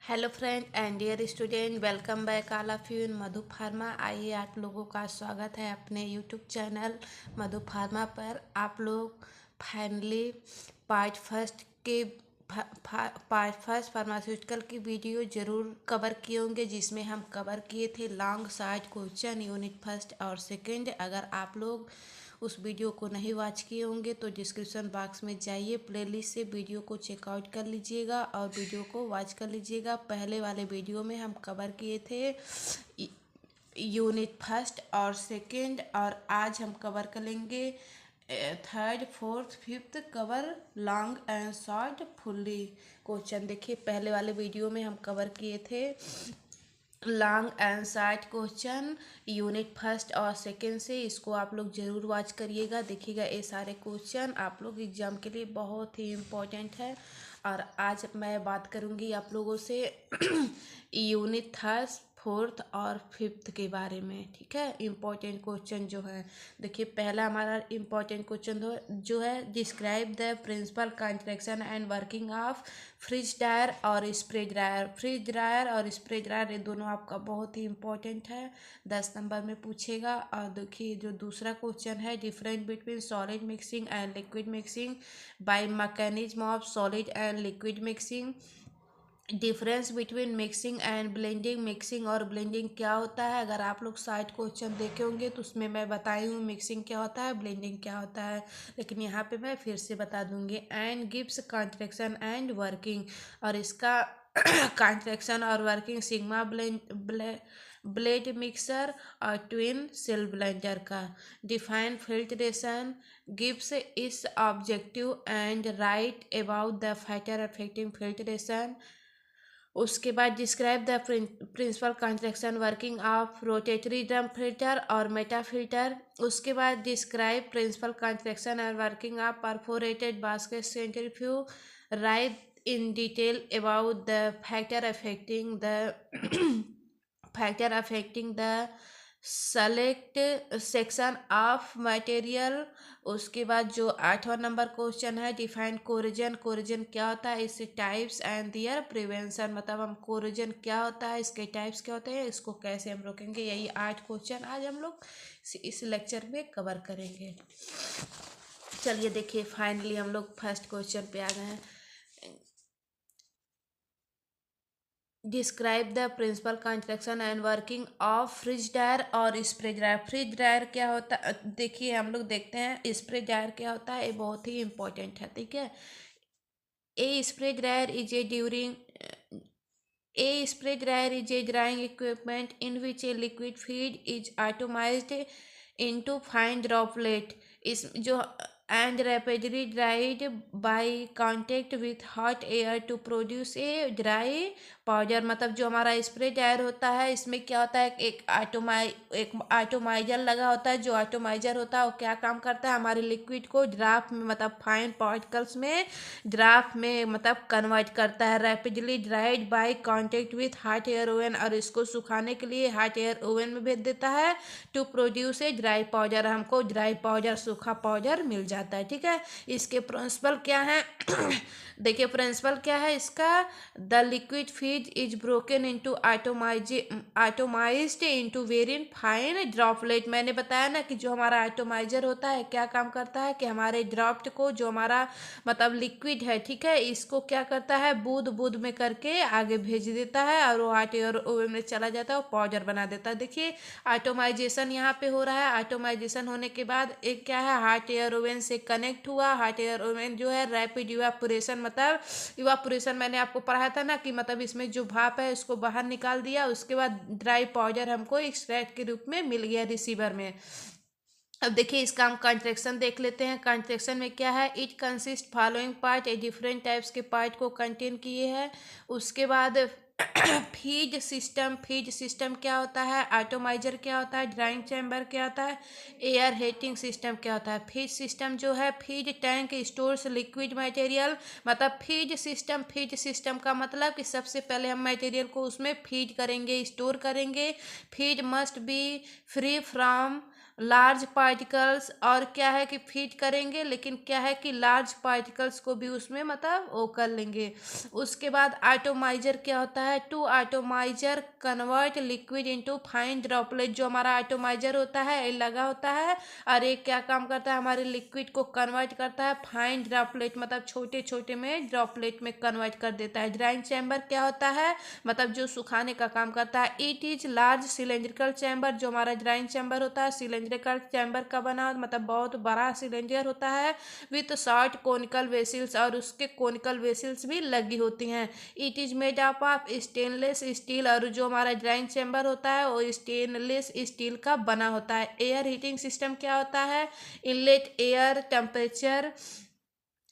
Hello friend and dear student, welcome back all of you in Madhu Pharma. आइए आप लोगों का स्वागत है अपने यूट्यूब चैनल मधु फार्मा पर। आप लोग फाइनली पार्ट फर्स्ट के पार्ट फर्स्ट फार्मास्यूटिकल की वीडियो ज़रूर कवर किए होंगे, जिसमें हम कवर किए थे long short question unit first और सेकंड। अगर आप लोग उस वीडियो को नहीं वॉच किए होंगे तो डिस्क्रिप्शन बॉक्स में जाइए, प्लेलिस्ट से वीडियो को चेकआउट कर लीजिएगा और वीडियो को वॉच कर लीजिएगा। पहले वाले वीडियो में हम कवर किए थे यूनिट फर्स्ट और सेकंड, और आज हम कवर करेंगे third fourth fifth, cover long and short fully question. देखिए, पहले वाले वीडियो में हम कवर किए थे long and short question unit first और सेकंड से। इसको आप लोग ज़रूर वॉच करिएगा, देखिएगा ये सारे क्वेश्चन आप लोग एग्जाम के लिए बहुत ही इम्पोर्टेंट है। और आज मैं बात करूँगी आप लोगों से यूनिट थर्ड फोर्थ और फिफ्थ के बारे में, ठीक है। इम्पोर्टेंट क्वेश्चन जो है, देखिए पहला हमारा इम्पोर्टेंट क्वेश्चन जो है, describe the principle construction and working of freeze dryer और स्प्रे ड्रायर। फ्रिज ड्रायर और स्प्रे ड्रायर ये दोनों आपका बहुत ही इम्पोर्टेंट है, 10 नंबर में पूछेगा। और देखिए जो दूसरा क्वेश्चन है, difference between solid mixing and liquid mixing by mechanism of solid and liquid mixing. Difference between mixing and blending. Mixing और ब्लेंडिंग क्या होता है, अगर आप लोग साइड क्वेश्चन देखे होंगे तो उसमें मैं बताई हूँ मिक्सिंग क्या होता है, ब्लेंडिंग क्या होता है, लेकिन यहाँ पे मैं फिर से बता दूंगी। And gives contraction and working, और इसका कॉन्ट्रैक्शन और वर्किंग सिग्मा ब्लेड मिक्सर और ट्विन सेल ब्लेंडर का। Define filtration, gives its objective and write about the factor affecting filtration. उसके बाद describe the principle construction working of rotatory drum filter और meta filter. उसके बाद describe principle construction and working of perforated basket centrifuge. Write in detail about the factor affecting the select section of material. उसके बाद जो 8वां number question है, define corrosion. Corrosion क्या होता है, इससे टाइप्स एंड दियर प्रिवेंशन, मतलब हम कोरिजन क्या होता है, इसके टाइप्स क्या होते हैं, इसको कैसे हम रोकेंगे। यही 8 क्वेश्चन आज हम लोग इस लेक्चर में कवर करेंगे। चलिए देखिए, फाइनली हम लोग फर्स्ट क्वेश्चन पे आ गए हैं। Describe the principle construction and working of freeze dryer और स्प्रे ड्रायर। फ्रिज ड्रायर क्या होता है, देखिए हम लोग देखते हैं स्प्रे ड्रायर क्या होता है, ये बहुत ही इंपॉर्टेंट है, ठीक है। A spray dryer is a during A spray dryer is a drying equipment in which a liquid feed is atomized into fine droplet is जो and rapidly dried by contact with hot air to produce a dry powder. मतलब जो हमारा spray dryer होता है, इसमें क्या होता है, एक आटोमाइजर लगा होता है। जो आटोमाइजर होता है वो क्या काम करता है, हमारे लिक्विड को ड्राफ्ट में, मतलब फाइन पार्टिकल्स में ड्राफ्ट में मतलब कन्वर्ट करता है। Rapidly dried by contact with hot air oven, और इसको सुखाने के लिए हॉट एयर ओवन में भेज देता है। To produce a dry powder, हमको ड्राई पाउडर, सूखा पाउडर मिल जाता है, ठीक है। इसके प्रिंसिपल क्या है देखिए प्रिंसिपल क्या है इसका, the liquid feed is broken into atomised into very fine droplet. मैंने बताया ना कि जो हमारा आटोमाइजर होता है क्या काम करता है, कि हमारे ड्रॉप्ट को, जो हमारा मतलब लिक्विड है, ठीक है, इसको क्या करता है, बूंद बूंद में करके आगे भेज देता है, और वो हॉट एयर ओवन में चला जाता है, वो पाउडर बना देता है। देखिए आटोमाइजेशन यहाँ पे हो रहा है। आटोमाइजेशन होने के बाद एक क्या है, हॉट एयर ओवन से कनेक्ट हुआ। हॉट एयर ओवन जो है रैपिड इवापोरेशन, मतलब इवापोरेशन मैंने आपको पढ़ाया था ना, कि मतलब इसमें जो भाप है उसको बाहर निकाल दिया, उसके बाद ड्राई पाउडर हमको एक्सट्रैक्ट के रूप में मिल गया रिसीवर में। अब देखिए इसका हम कंट्रैक्शन देख लेते हैं। कंट्रैक्शन में क्या है, it consist following part, a different types के पार्ट को कंटेन किए हैं। उसके बाद फीड सिस्टम। फीड सिस्टम क्या होता है, एटोमाइजर क्या होता है, ड्राइंग चैम्बर क्या होता है, एयर हीटिंग सिस्टम क्या होता है। फीड सिस्टम जो है, feed tank stores liquid material. मतलब फीड सिस्टम का मतलब कि सबसे पहले हम मटेरियल को उसमें फीड करेंगे, स्टोर करेंगे। Feed must be free from large particles और क्या है कि फीड करेंगे, लेकिन क्या है कि लार्ज पार्टिकल्स को भी उसमें मतलब वो कर लेंगे। उसके बाद एटोमाइजर क्या होता है, to atomiser convert liquid into fine droplet. जो हमारा एटोमाइजर होता है ये लगा होता है और एक क्या काम करता है, हमारे लिक्विड को कन्वर्ट करता है फाइन ड्रॉपलेट, मतलब छोटे छोटे में ड्रॉपलेट में कन्वर्ट कर देता है। ड्राइंग चैम्बर क्या होता है, मतलब जो सुखाने का काम करता है। It is large cylindrical chamber, जो हमारा ड्राइंग चैम्बर होता है सिलेंड्रिकल चैम्बर का बना, मतलब बहुत बड़ा सिलेंडर होता है विथ शॉर्ट कोनिकल वेसिल्स, और उसके कोनिकल वेसिल्स भी लगी होती हैं। It is made up of stainless steel, और जो हमारा ड्राइंग चैम्बर होता है वो स्टेनलेस स्टील का बना होता है। एयर हीटिंग सिस्टम क्या होता है, इनलेट एयर टेम्परेचर,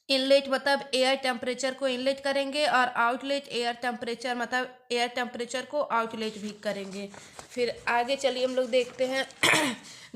इनलेट मतलब एयर टेम्परेचर को इनलेट करेंगे और आउटलेट एयर टेम्परेचर मतलब एयर टेम्परेचर को आउटलेट भी करेंगे। फिर आगे चलिए हम लोग देखते हैं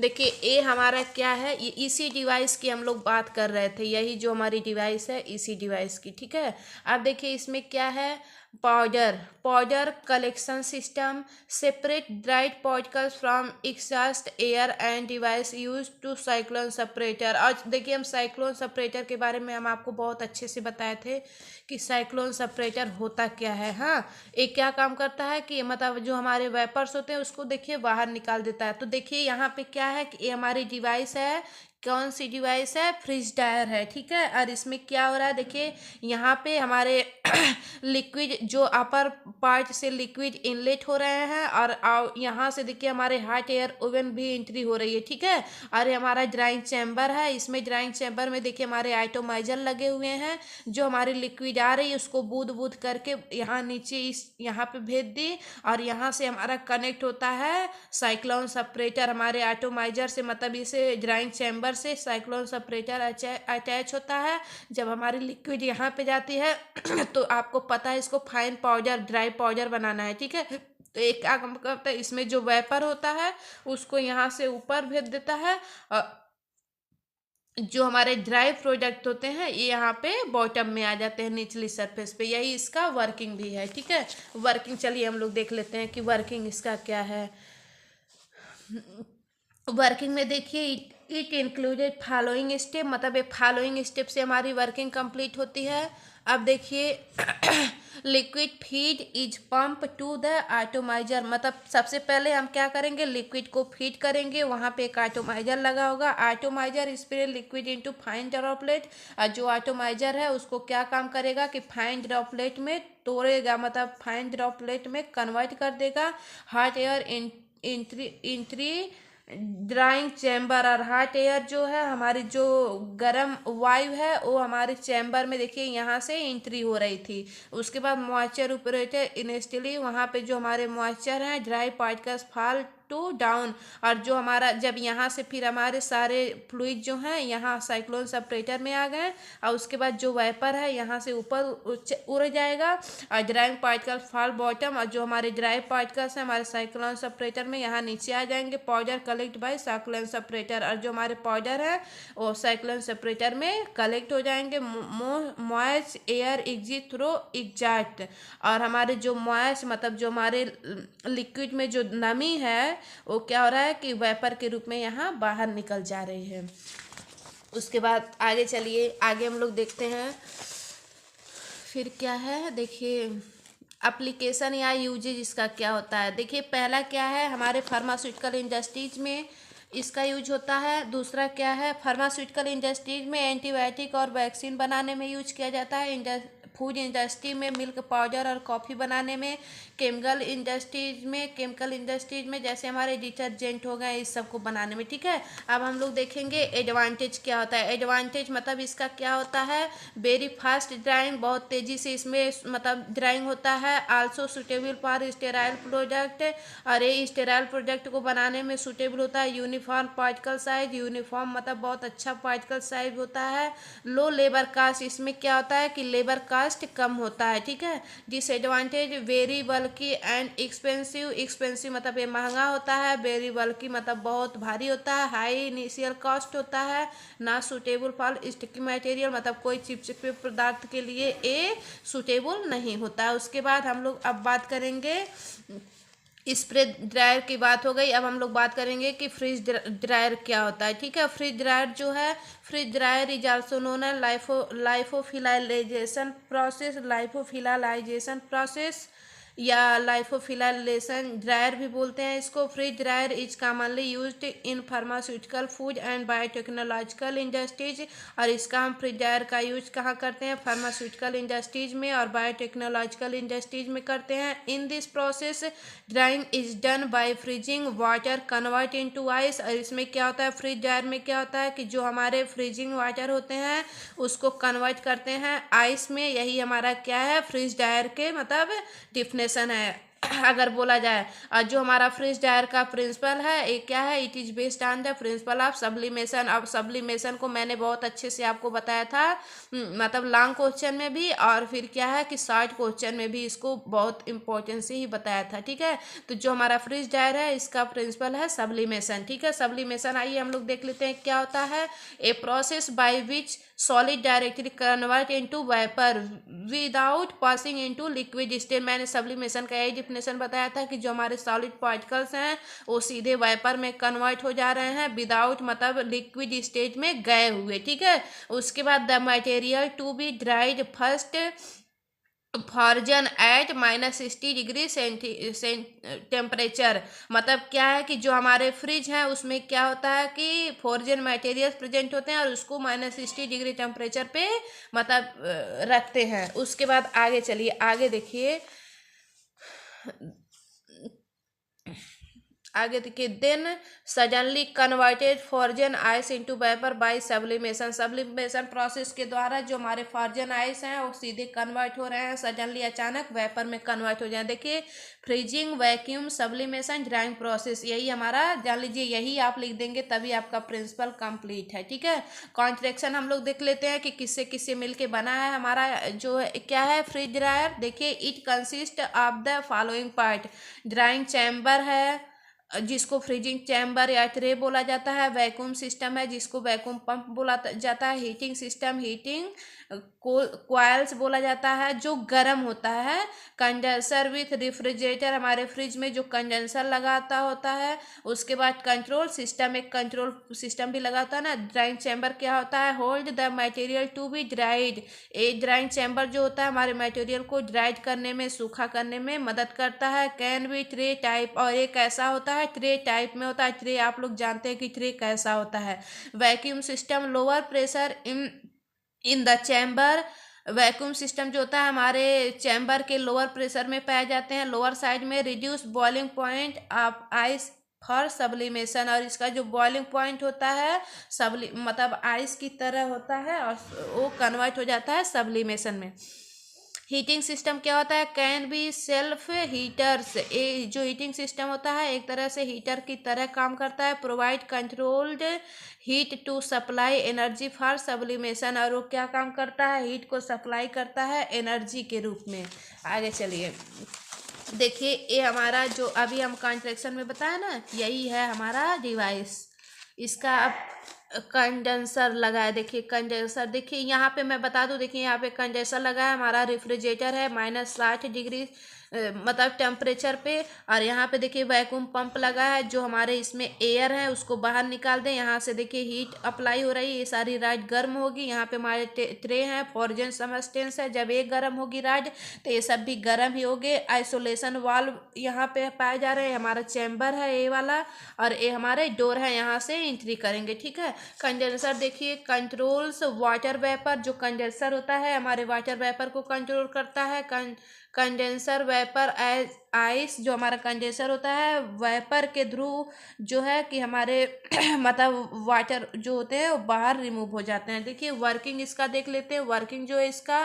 देखिए ये हमारा क्या है, ये इसी डिवाइस की हम लोग बात कर रहे थे, यही जो हमारी डिवाइस है इसी डिवाइस की, ठीक है। अब देखिए इसमें क्या है, powder, powder collection system, separate dried particles from exhaust air and device use to cyclone separator. और देखिए हम साइक्लोन सेपरेटर के बारे में हम आपको बहुत अच्छे से बताए थे कि साइक्लोन सेपरेटर होता क्या है। हाँ, ये क्या काम करता है कि मतलब जो हमारे वेपर्स होते हैं उसको देखिए बाहर निकाल देता है। तो देखिए यहाँ पे क्या है कि ये हमारी डिवाइस है, कौन सी डिवाइस है, फ्रिज ड्रायर है, ठीक है। और इसमें क्या हो रहा है, देखिए यहाँ पे हमारे लिक्विड जो अपर पार्ट से लिक्विड इनलेट हो रहे हैं और यहाँ से देखिए हमारे हॉट एयर ओवन भी एंट्री हो रही है, ठीक है। और ये हमारा ड्राइंग चैम्बर है, इसमें ड्राइंग चैम्बर में देखिए हमारे एटोमाइजर लगे हुए हैं, जो हमारी लिक्विड आ रही है उसको बूंद बूंद करके यहाँ नीचे इस यहाँ पे भेज दी, और यहाँ से हमारा कनेक्ट होता है साइक्लोन सेपरेटर हमारे एटोमाइजर से, मतलब इसे ड्राइंग चैम्बर से साइक्लोन सेपरेटर अटैच होता है। जब हमारी लिक्विड यहाँ पे जाती है तो आपको पता है इसको फाइन पाउडर ड्राई पाउडर बनाना है, ठीक है। तो एक क्या काम करता है, इसमें जो वेपर होता है उसको यहाँ से ऊपर भेज देता है, और जो हमारे ड्राई प्रोडक्ट होते हैं ये यहाँ पे बॉटम में आ जाते हैं निचली सरफेस पे। यही इसका वर्किंग भी है, ठीक है। वर्किंग चलिए हम लोग देख लेते हैं कि वर्किंग इसका क्या है। वर्किंग में देखिए इट इंक्लूडेड फॉलोइंग स्टेप, मतलब ये फॉलोइंग स्टेप से हमारी वर्किंग कंप्लीट होती है। अब देखिए liquid feed is pump to the atomiser, मतलब सबसे पहले हम क्या करेंगे, लिक्विड को फीड करेंगे, वहाँ पे एक एटोमाइजर लगा होगा, atomiser spray liquid into fine droplet. और जो एटोमाइजर है उसको क्या काम करेगा कि फाइन ड्रॉपलेट में तोड़ेगा, मतलब फाइन ड्रॉपलेट में कन्वर्ट कर देगा। Hot air entry drawing chamber, और हॉट एयर जो है हमारी जो गर्म वायु है वो हमारे चैम्बर में देखिए यहाँ से एंट्री हो रही थी। उसके बाद मॉइस्चर उपरेटेड इनिशियली, वहाँ पे जो हमारे मॉइस्चर हैं dry particles fall to down, और जो हमारा जब यहाँ से फिर हमारे सारे फ्लूइड जो हैं यहाँ साइक्लोन सेपरेटर में आ गए, और उसके बाद जो वेपर है यहाँ से ऊपर उड़ जाएगा और ड्राइंग पार्टिकल फॉल बॉटम, और जो हमारे ड्राई पार्टिकल्स हैं हमारे साइक्लोन सेपरेटर में यहाँ नीचे आ जाएंगे। Powder collect by cyclone separator, और जो हमारे पाउडर है वो साइक्लोन सेपरेटर में कलेक्ट हो जाएंगे। Moist air exit through exact, और हमारे जो मॉइस्ट मतलब जो हमारे लिक्विड में जो नमी है वो क्या हो रहा है कि वेपर के रूप में यहाँ बाहर निकल जा रही है। उसके बाद आगे चलिए, आगे हम लोग देखते हैं फिर क्या है। देखिए एप्लीकेशन या यूजेज इसका क्या होता है। देखिए पहला क्या है, हमारे फार्मास्यूटिकल इंडस्ट्रीज में इसका यूज होता है। दूसरा क्या है, फार्मास्यूटिकल इंडस्ट्रीज में एंटीबायोटिक और वैक्सीन बनाने में यूज किया जाता है। फूड इंडस्ट्री में मिल्क पाउडर और कॉफ़ी बनाने में। केमिकल इंडस्ट्रीज में जैसे हमारे डिटर्जेंट हो गए इस सब को बनाने में, ठीक है। अब हम लोग देखेंगे एडवांटेज क्या होता है। एडवांटेज मतलब इसका क्या होता है, वेरी फास्ट ड्राइंग, बहुत तेज़ी से इसमें मतलब ड्राइंग होता है। Also suitable for sterile product, और ये स्टेराइल प्रोडक्ट को बनाने में सुटेबल होता है। यूनिफॉर्म पार्टिकल साइज, यूनिफॉर्म मतलब बहुत अच्छा पार्टिकल साइज होता है। लो लेबर कास्ट, इसमें क्या होता है कि लेबर कास्ट कम होता है, ठीक है। Disadvantage very bulky and expensive, expensive मतलब ये महंगा होता है, वेरी बल्की मतलब बहुत भारी होता है। हाई इनिशियल कॉस्ट होता है, ना सुटेबल फॉर स्टिकी मटेरियल मतलब कोई चिपचिपे पदार्थ के लिए ये सुटेबल नहीं होता है। उसके बाद हम लोग अब बात करेंगे स्प्रे ड्रायर की बात हो गई। अब हम लोग बात करेंगे कि फ्रिज ड्रायर क्या होता है। ठीक है, फ्रिज ड्रायर जो है, fridge dryer is also known है लाइफोफिलाइजेशन प्रोसेस या लाइफोफिलाइलेशन ड्रायर भी बोलते हैं इसको। Fridge dryer is commonly used in pharmaceutical food and biotechnological industries. और इसका हम फ्रिज ड्रायर का यूज कहाँ करते हैं? फार्मास्यूटिकल इंडस्ट्रीज में और बायोटेक्नोलॉजिकल इंडस्ट्रीज में करते हैं। In this process drawing is done by freezing water convert into ice. और इसमें क्या होता है, फ्रिज ड्रायर में क्या होता है कि जो हमारे फ्रीजिंग वाटर होते हैं उसको कन्वर्ट करते हैं आइस में। यही हमारा क्या है, फ्रिज ड्रायर के मतलब डिफिनेशन है अगर बोला जाए। और जो हमारा फ्रिज ड्रायर का प्रिंसिपल है ये क्या है, it is based on the principle of sublimation. अब सब्लिमेशन को मैंने बहुत अच्छे से आपको बताया था, मतलब लॉन्ग क्वेश्चन में भी और फिर क्या है कि शॉर्ट क्वेश्चन में भी इसको बहुत इंपॉर्टेंस से ही बताया था। ठीक है, तो जो हमारा फ्रिज ड्रायर है इसका प्रिंसिपल है सब्लिमेशन। ठीक है, सब्लिमेशन आइए हम लोग देख लेते हैं क्या होता है। A process by which solid directly convert into vapour without passing into liquid state. मैंने सब्लिमेशन का यही डिफिनेशन बताया था कि जो हमारे सॉलिड पार्टिकल्स हैं वो सीधे वेपर में कन्वर्ट हो जा रहे हैं विदाउट मतलब लिक्विड स्टेट में गए हुए। ठीक है, उसके बाद the material to be dried first frozen at -60 degree temperature. मतलब क्या है कि जो हमारे फ्रिज हैं उसमें क्या होता है कि फॉर्जन मटेरियल प्रेजेंट होते हैं और उसको -60 डिग्री टेम्परेचर पे मतलब रखते हैं। उसके बाद आगे चलिए, आगे देखिए, आगे देखिए, then suddenly converted frozen ice into vapour by sublimation. Sublimation process के द्वारा जो हमारे फॉर्जन आइस हैं वो सीधे कन्वर्ट हो रहे हैं, सडनली अचानक वेपर में कन्वर्ट हो जाए। देखिए, freezing, vacuum, sublimation, drawing process, यही हमारा जान लीजिए, यही आप लिख देंगे तभी आपका प्रिंसिपल कंप्लीट है। ठीक है, कॉन्ट्रैक्शन हम लोग देख लेते हैं कि किससे किससे मिलके बना है हमारा जो क्या है फ्रिज ड्रायर। देखिए, it consist of the following part. Drawing chamber है जिसको फ्रीजिंग चैम्बर या ट्रे बोला जाता है। वैक्यूम सिस्टम है जिसको वैक्यूम पंप बोला जाता है। हीटिंग सिस्टम, हीटिंग कॉइल्स बोला जाता है जो गर्म होता है। कंडेंसर विथ रेफ्रिजरेटर, हमारे फ्रिज में जो कंडेंसर लगाता होता है। उसके बाद कंट्रोल सिस्टम, एक कंट्रोल सिस्टम भी लगाता है ना। ड्राइंग चैम्बर क्या होता है, hold the material to be dried. A drying chamber जो होता है हमारे मटेरियल को ड्राइड करने में, सूखा करने में मदद करता है। कैन बी ट्रे टाइप, और एक ऐसा होता है ट्रे टाइप में होता है। ट्रे आप लोग जानते हैं कि ट्रे कैसा होता है। Vacuum system, lower pressure in the chamber. Vacuum system जो होता है हमारे चैम्बर के लोअर प्रेशर में पाए जाते हैं, लोअर साइड में। Reduce boiling point of ice for sublimation, और इसका जो बॉइलिंग पॉइंट होता है मतलब आइस की तरह होता है और वो कन्वर्ट हो जाता है सब्लिमेशन में। हीटिंग सिस्टम क्या होता है, कैन बी सेल्फ हीटर्स। ये जो हीटिंग सिस्टम होता है एक तरह से हीटर की तरह काम करता है। Provide controlled heat to supply energy for sublimation, और वो क्या काम करता है, हीट को सप्लाई करता है एनर्जी के रूप में। आगे चलिए, देखिए ये हमारा जो अभी हम कॉन्ट्रैक्शन में बताया ना, यही है हमारा डिवाइस। इसका अब कंडेंसर लगा है। देखिए कंडेंसर, देखिए यहाँ पे मैं बता दूँ, देखिए यहाँ पे कंडेंसर लगा है, हमारा रेफ्रिजरेटर है -60 डिग्री मतलब टेम्परेचर पे। और यहाँ पे देखिए वैक्यूम पंप लगा है जो हमारे इसमें एयर है उसको बाहर निकाल दें। यहाँ से देखिए हीट अप्लाई हो रही है, ये सारी राड गर्म होगी। यहाँ पे हमारे ट्रे हैं, फॉर्जन सबस्टेंस है, जब एक गर्म होगी राड तो ये सब भी गर्म ही होंगे। आइसोलेशन वाल्व यहाँ पे पाए जा रहे हैं, हमारा चैम्बर है ये वाला, और ये हमारे डोर है, यहाँ से एंट्री करेंगे। ठीक है, कंडेंसर देखिए कंट्रोल्स वाटर वेपर। जो कंडेंसर होता है हमारे वाटर वेपर को कंट्रोल करता है। कंडेंसर वेपर एज आइस, जो हमारा कंडेंसर होता है वेपर के थ्रू जो है कि हमारे मतलब वाटर जो होते हैं वो बाहर रिमूव हो जाते हैं। देखिए वर्किंग इसका देख लेते हैं। वर्किंग जो है इसका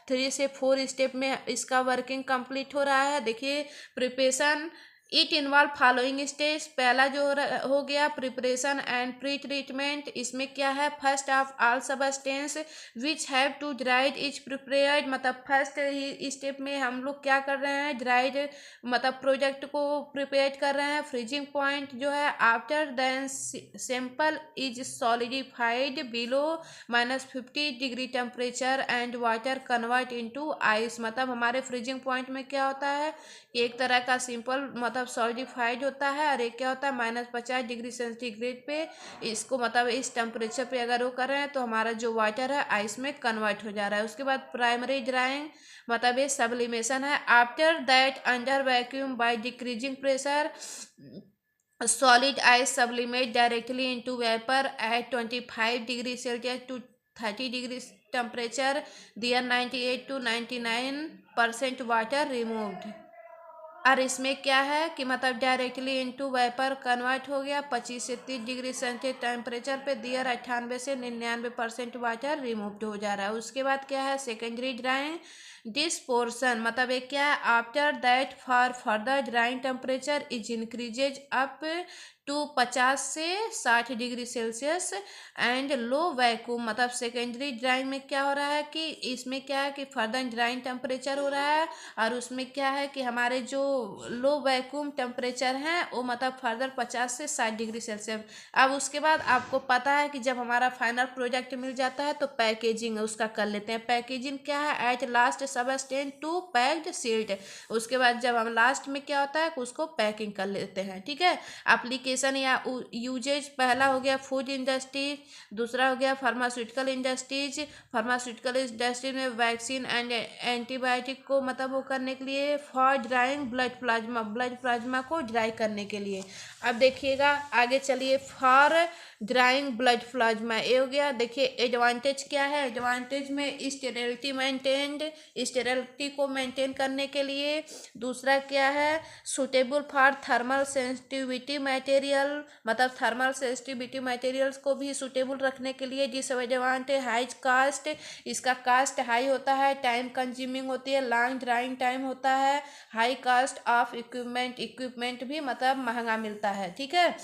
3 से 4 स्टेप में इसका वर्किंग कंप्लीट हो रहा है। देखिए preparation, it involve following stage. पहला जो हो गया प्रिपरेशन एंड प्री ट्रीटमेंट। इसमें क्या है, first of all substance which have to dried is prepared. मतलब फर्स्ट ही स्टेप में हम लोग क्या कर रहे हैं, ड्राइड मतलब प्रोडक्ट को प्रिपेयर कर रहे हैं। फ्रीजिंग पॉइंट जो है after then sample is solidified below -50 degree temperature and water convert into ice. मतलब हमारे फ्रीजिंग पॉइंट में क्या होता है, एक तरह का सिंपल मतलब मतलब सॉलिडिफाइड होता है, और एक क्या होता है -50 डिग्री सेंटीग्रेड पे इसको मतलब इस टेम्परेचर पे अगर वो कर रहे हैं तो हमारा जो वाटर है आइस में कन्वर्ट हो जा रहा है। उसके बाद प्राइमरी ड्राइंग मतलब ये सब्लिमेशन है। After that under vacuum by decreasing pressure solid ice sublimate directly into vapor at 25 degree Celsius to 30 degrees temperature. There 98 to 99% water removed। और इसमें क्या है कि मतलब डायरेक्टली इनटू वेपर कन्वर्ट हो गया 25 से 30 डिग्री सेंटीग्रेड टेम्परेचर पे। दियर 98 से 99% वाटर रिमूव्ड हो जा रहा है। उसके बाद क्या है सेकेंडरी ड्राइंग डिस्पोर्सन मतलब एक क्या है after that for further drying temperature is increases up to 50 से 60 degree Celsius and low vacuum मतलब सेकेंडरी ड्राइंग में क्या हो रहा है कि इसमें क्या है कि फर्दर ड्राइंग टेम्परेचर हो रहा है, और उसमें क्या है कि हमारे जो लो वैक्यूम टेम्परेचर हैं वो मतलब फर्दर 50 से 60 डिग्री सेल्सियस। अब उसके बाद आपको पता है कि जब हमारा फाइनल प्रोजेक्ट मिल जाता है तो पैकेजिंग उसका कर लेते हैं। पैकेजिंग क्या है at last substance to packed sealed. उसके बाद जब हम लास्ट में क्या होता है कि उसको पैकिंग कर लेते हैं। ठीक है, एप्लीकेशन या यूजेज पहला हो गया फूड इंडस्ट्री, दूसरा हो गया फार्मास्यूटिकल इंडस्ट्रीज। फार्मास्यूटिकल इंडस्ट्री में वैक्सीन एंड एंटीबायोटिक को मतलब वो करने के लिए, फॉर ड्राइंग ब्लड प्लाज्मा को ड्राई करने के लिए। अब देखिएगा आगे चलिए, फॉर ड्राइंग ब्लड प्लाज्मा ये हो गया। देखिए एडवांटेज क्या है, एडवांटेज में स्टेरिलिटी को मेंटेन करने के लिए। दूसरा क्या है suitable for thermal sensitivity material मतलब थर्मल सेंसिटिविटी मटेरियल्स को भी सुटेबल रखने के लिए। डिसएडवांटेज हाई कास्ट, इसका कास्ट हाई होता है, टाइम कंज्यूमिंग होती है, लॉन्ग ड्राइंग टाइम होता है, हाई कास्ट ऑफ इक्विपमेंट भी मतलब महंगा मिलता है। ठीक है,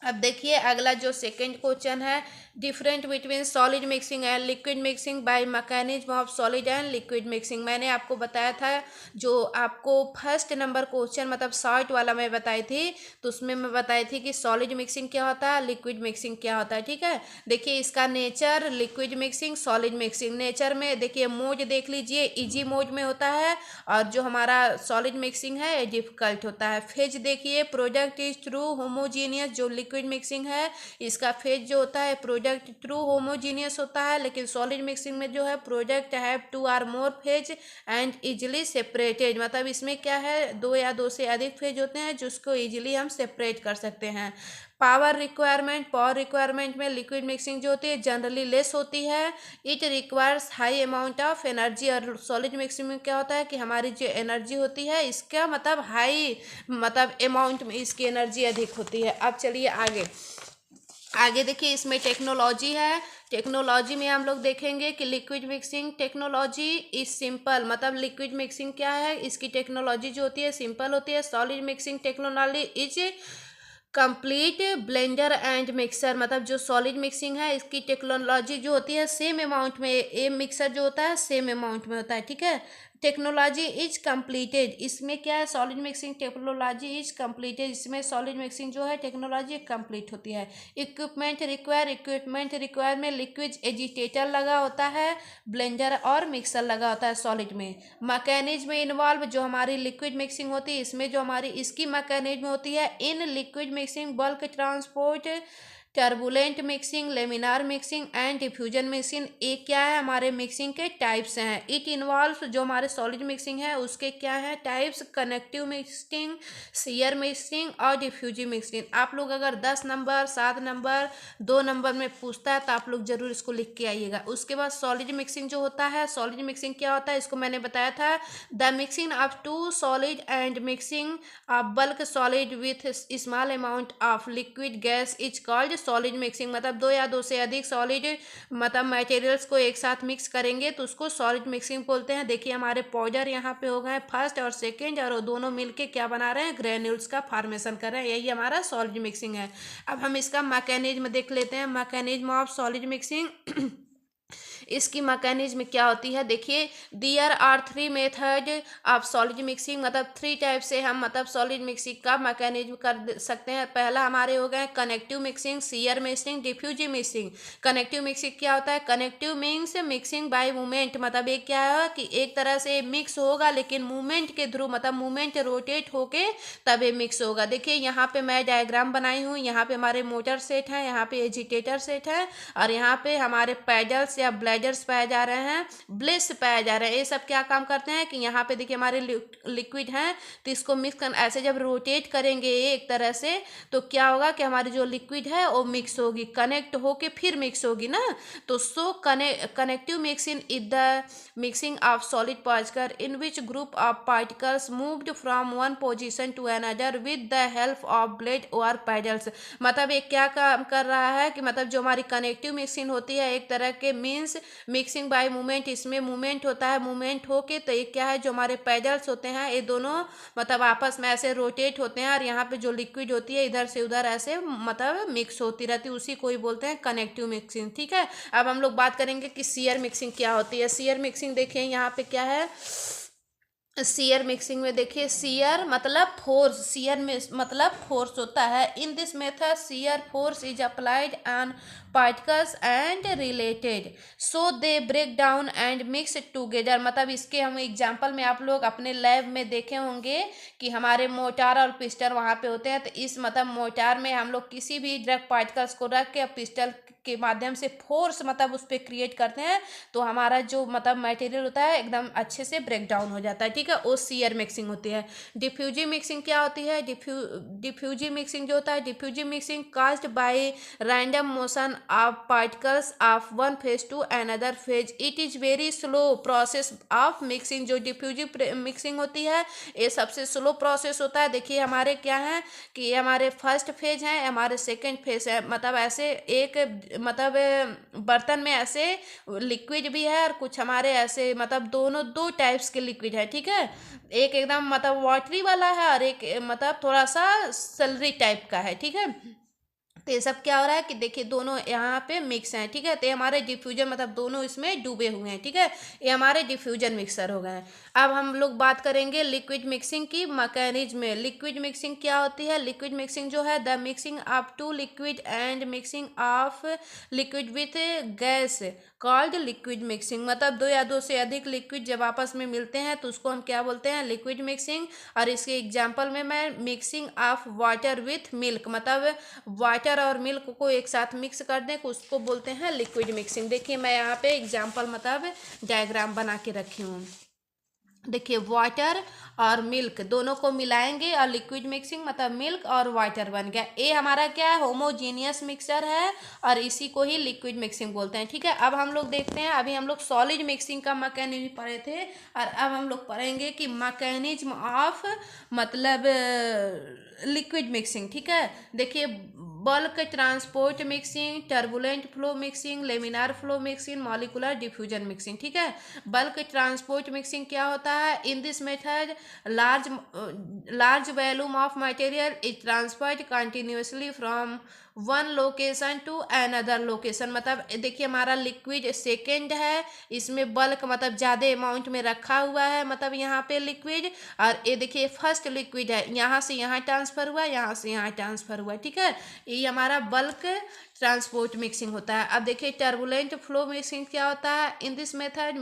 अब देखिए अगला जो सेकंड क्वेश्चन है, different between solid mixing and liquid mixing by mechanism of solid and liquid mixing. मैंने आपको बताया था जो आपको फर्स्ट नंबर क्वेश्चन मतलब शॉर्ट वाला मैं बताई थी, तो उसमें मैं बताई थी कि सॉलिड मिक्सिंग क्या होता है, लिक्विड मिक्सिंग क्या होता है। ठीक है, देखिए इसका nature, liquid mixing, solid mixing. Nature में देखिए मोड देख लीजिए, इजी मोड में होता है, और जो हमारा सॉलिड मिक्सिंग है ये डिफिकल्ट होता है। फेज देखिए, प्रोडक्ट इज थ्रू होमोजीनियस, जो लिक्विड मिक्सिंग है इसका फेज जो होता है प्रोडक्ट थ्रू होमोजीनियस होता है, लेकिन सॉलिड मिक्सिंग में जो है प्रोडक्ट हैव 2 और मोर फेज एंड इजिली सेपरेटेड मतलब इसमें क्या है 2 या 2 से अधिक फेज होते हैं जिसको इजिली हम सेपरेट कर सकते हैं। पावर रिक्वायरमेंट में लिक्विड मिक्सिंग जो होती है जनरली लेस होती है, it requires high amount of energy. और सॉलिड मिक्सिंग में क्या होता है कि हमारी जो एनर्जी होती है इसका मतलब हाई मतलब अमाउंट में इसकी एनर्जी अधिक होती है। अब चलिए आगे देखिए इसमें टेक्नोलॉजी है। टेक्नोलॉजी में हम लोग देखेंगे कि liquid mixing technology is simple मतलब लिक्विड मिक्सिंग क्या है इसकी टेक्नोलॉजी जो होती है सिंपल होती है। Solid mixing technology is complete blender and mixer मतलब जो सॉलिड मिक्सिंग है इसकी टेक्नोलॉजी जो होती है सेम अमाउंट में, ये मिक्सर जो होता है सेम अमाउंट में होता है। ठीक है, टेक्नोलॉजी इज कंप्लीटेड, इसमें क्या है solid mixing technology is completed, इसमें सॉलिड मिक्सिंग जो है टेक्नोलॉजी कंप्लीट होती है। इक्विपमेंट रिक्वायर में लिक्विड एजिटेटर लगा होता है, ब्लेंडर और मिक्सर लगा होता है सॉलिड में। मैकेनिज्म इन्वॉल्व जो हमारी लिक्विड मिक्सिंग होती है इसमें जो हमारी इसकी मैकेनिज्म होती है in liquid mixing bulk transport, turbulent mixing, laminar mixing and diffusion mixing. ये क्या है हमारे मिक्सिंग के टाइप्स हैं। इट इन्वॉल्व जो हमारे सॉलिड मिक्सिंग है उसके क्या है types, connective mixing, share mixing और डिफ्यूजिव मिक्सिंग। आप लोग अगर 10 नंबर 7 नंबर 2 नंबर में पूछता है तो आप लोग जरूर इसको लिख के आइएगा। उसके बाद सॉलिड मिक्सिंग जो होता है, सॉलिड मिक्सिंग क्या होता है इसको मैंने बताया था, the mixing of 2 solid and mixing of bulk solid with small amount of liquid gas is called solid mixing मतलब 2 या 2 से अधिक सॉलिड मतलब मटेरियल्स को एक साथ मिक्स करेंगे तो उसको सॉलिड मिक्सिंग बोलते हैं। देखिए हमारे पाउडर यहाँ पे हो गए फर्स्ट और सेकंड और वो दोनों मिलके क्या बना रहे हैं ग्रेन्यूल्स का फॉर्मेशन कर रहे हैं, यही हमारा सॉलिड मिक्सिंग है। अब हम इसका मैकेनिज्म देख लेते हैं, मैकेनिज्म ऑफ सॉलिड मिक्सिंग इसकी मैकेनिज्म क्या होती है, देखिए there are three method of solid mixing, मतलब थ्री टाइप से हम मतलब सॉलिड मिक्सिंग का मैकेनिज्म कर सकते हैं। पहला हमारे हो गए connective mixing, shear mixing, diffusive mixing. Connective mixing क्या होता है, connective means mixing by movement, मतलब एक क्या है कि एक तरह से मिक्स होगा लेकिन मूवमेंट के थ्रू, मतलब मूवमेंट रोटेट होके तब ये मिक्स होगा। देखिए यहाँ पे मैं डायग्राम बनाई हूँ, यहाँ पे हमारे मोटर सेट है, यहाँ पे एजिटेटर सेट है, और यहाँ पे हमारे पैडल्स या ब्लेडर्स पाए जा रहे हैं, ब्लेस पाए जा रहे हैं। ये सब क्या काम करते हैं कि यहाँ पे देखिए हमारे लिक्विड हैं, तो इसको मिक्स कर ऐसे जब रोटेट करेंगे एक तरह से, तो क्या होगा कि हमारी जो लिक्विड है वो मिक्स होगी, कनेक्ट होके फिर मिक्स होगी ना। तो so connective mixing is the mixing of solid particle in which group of particles moved from one position to another with the help of blade और पैडल्स। मतलब ये क्या काम कर रहा है कि मतलब जो हमारी कनेक्टिव मिक्सिंग होती है एक तरह के मीन्स मिक्सिंग बाय मूवमेंट, इसमें मूवमेंट होता है, मूवमेंट होके तो ये क्या है जो हमारे पैडल्स होते हैं ये दोनों मतलब आपस में ऐसे रोटेट होते हैं, और यहाँ पे जो लिक्विड होती है इधर से उधर ऐसे मतलब मिक्स होती रहती है, उसी को ही बोलते हैं कनेक्टिव मिक्सिंग। ठीक है, अब हम लोग बात करेंगे कि सीयर मिक्सिंग क्या होती है। सीयर मिक्सिंग देखिए यहाँ पे क्या है, सीयर मिक्सिंग में देखिए सीयर मतलब फोर्स, सीयर में मतलब फोर्स होता है। In this method shear force is applied on particles and related so they break down and mix together. मतलब इसके हम एग्जांपल में आप लोग अपने लैब में देखे होंगे कि हमारे मोटार और पिस्टल वहाँ पे होते हैं, तो इस मतलब मोटार में हम लोग किसी भी ड्रग पार्टिकल्स को रख के पिस्टल के माध्यम से फोर्स मतलब उस पर क्रिएट करते हैं, तो हमारा जो मतलब मटेरियल होता है एकदम अच्छे से ब्रेक डाउन हो जाता है। ठीक है, वो सीयर मिक्सिंग होती है। डिफ्यूजिव मिक्सिंग क्या होती है, डिफ्यूजिव मिक्सिंग जो होता है, diffusive mixing caused by random motion of particles of one phase two another phase, it is very slow process of mixing. जो डिफ्यूजिव मिक्सिंग होती है ये सबसे स्लो प्रोसेस होता है। देखिए हमारे क्या है कि ये हमारे फर्स्ट फेज है, हमारे सेकेंड फेज है, मतलब ऐसे एक मतलब बर्तन में ऐसे लिक्विड भी है और कुछ हमारे ऐसे मतलब दोनों दो टाइप्स के लिक्विड है। ठीक है, एक एकदम मतलब वाटरी वाला है और एक मतलब थोड़ा सा सलरी टाइप का है। ठीक है, तो ये सब क्या हो रहा है कि देखिए दोनों यहाँ पे मिक्स हैं। ठीक है, तो ये हमारे डिफ्यूजन मतलब दोनों इसमें डूबे हुए हैं। ठीक है, ये हमारे डिफ्यूजन मिक्सर हो गए हैं। अब हम लोग बात करेंगे लिक्विड मिक्सिंग की मैकेनिज्म में। लिक्विड मिक्सिंग क्या होती है, लिक्विड मिक्सिंग जो है the mixing of two liquid and mixing of liquid with gas called liquid mixing. मतलब दो या दो से अधिक लिक्विड जब आपस में मिलते हैं तो उसको हम क्या बोलते हैं, लिक्विड मिक्सिंग। और इसके एग्जांपल में मैं mixing of water with milk, मतलब वाटर और मिल्क को एक साथ मिक्स कर दें उसको बोलते हैं लिक्विड मिक्सिंग। देखिए मैं यहाँ पे एग्जांपल मतलब डायग्राम बना के रखी हूँ। देखिए वाटर और मिल्क दोनों को मिलाएंगे और लिक्विड मिक्सिंग मतलब मिल्क और वाटर बन गया। ये हमारा क्या है, होमोजीनियस मिक्सचर है और इसी को ही लिक्विड मिक्सिंग बोलते हैं। ठीक है, अब हम लोग देखते हैं, अभी हम लोग सॉलिड मिक्सिंग का मैकेनिज्म पढ़े थे और अब हम लोग पढ़ेंगे कि मैकेनिज्म ऑफ मतलब लिक्विड मिक्सिंग। ठीक है, देखिए bulk transport mixing, turbulent flow mixing, laminar flow mixing, molecular diffusion mixing. ठीक है, बल्क ट्रांसपोर्ट मिक्सिंग क्या होता है, in this method large volume of material is transferred continuously from one location to another location. मतलब देखिए हमारा liquid second है, इसमें बल्क मतलब ज़्यादा अमाउंट में रखा हुआ है, मतलब यहाँ पे लिक्विड, और ये देखिए फर्स्ट लिक्विड है, यहाँ से यहाँ ट्रांसफर हुआ, यहाँ से यहाँ ट्रांसफर हुआ। ठीक है, ये हमारा बल्क ट्रांसपोर्ट मिक्सिंग होता है। अब देखिए टर्बुलेंट फ्लो मिक्सिंग क्या होता है, in this method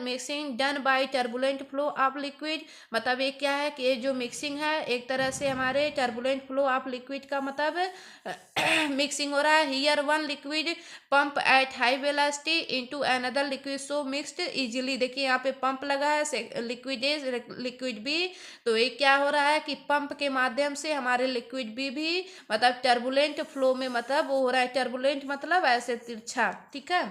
mixing done by turbulent flow of liquid. मतलब ये क्या है कि ये जो मिक्सिंग है एक तरह से हमारे टर्बुलेंट फ्लो ऑफ लिक्विड का मतलब मिक्सिंग हो रहा है। Here one liquid pump at high velocity into another liquid so mixed easily. देखिए यहाँ पे पंप लगा है, लिक्विड ए लिक्विड बी, तो ये क्या हो रहा है कि पंप के माध्यम से हमारे लिक्विड भी मतलब टर्बुलेंट फ्लो में मतलब वो हो रहा है, टर्बुलेंट मतलब ऐसे तिरछा। ठीक है,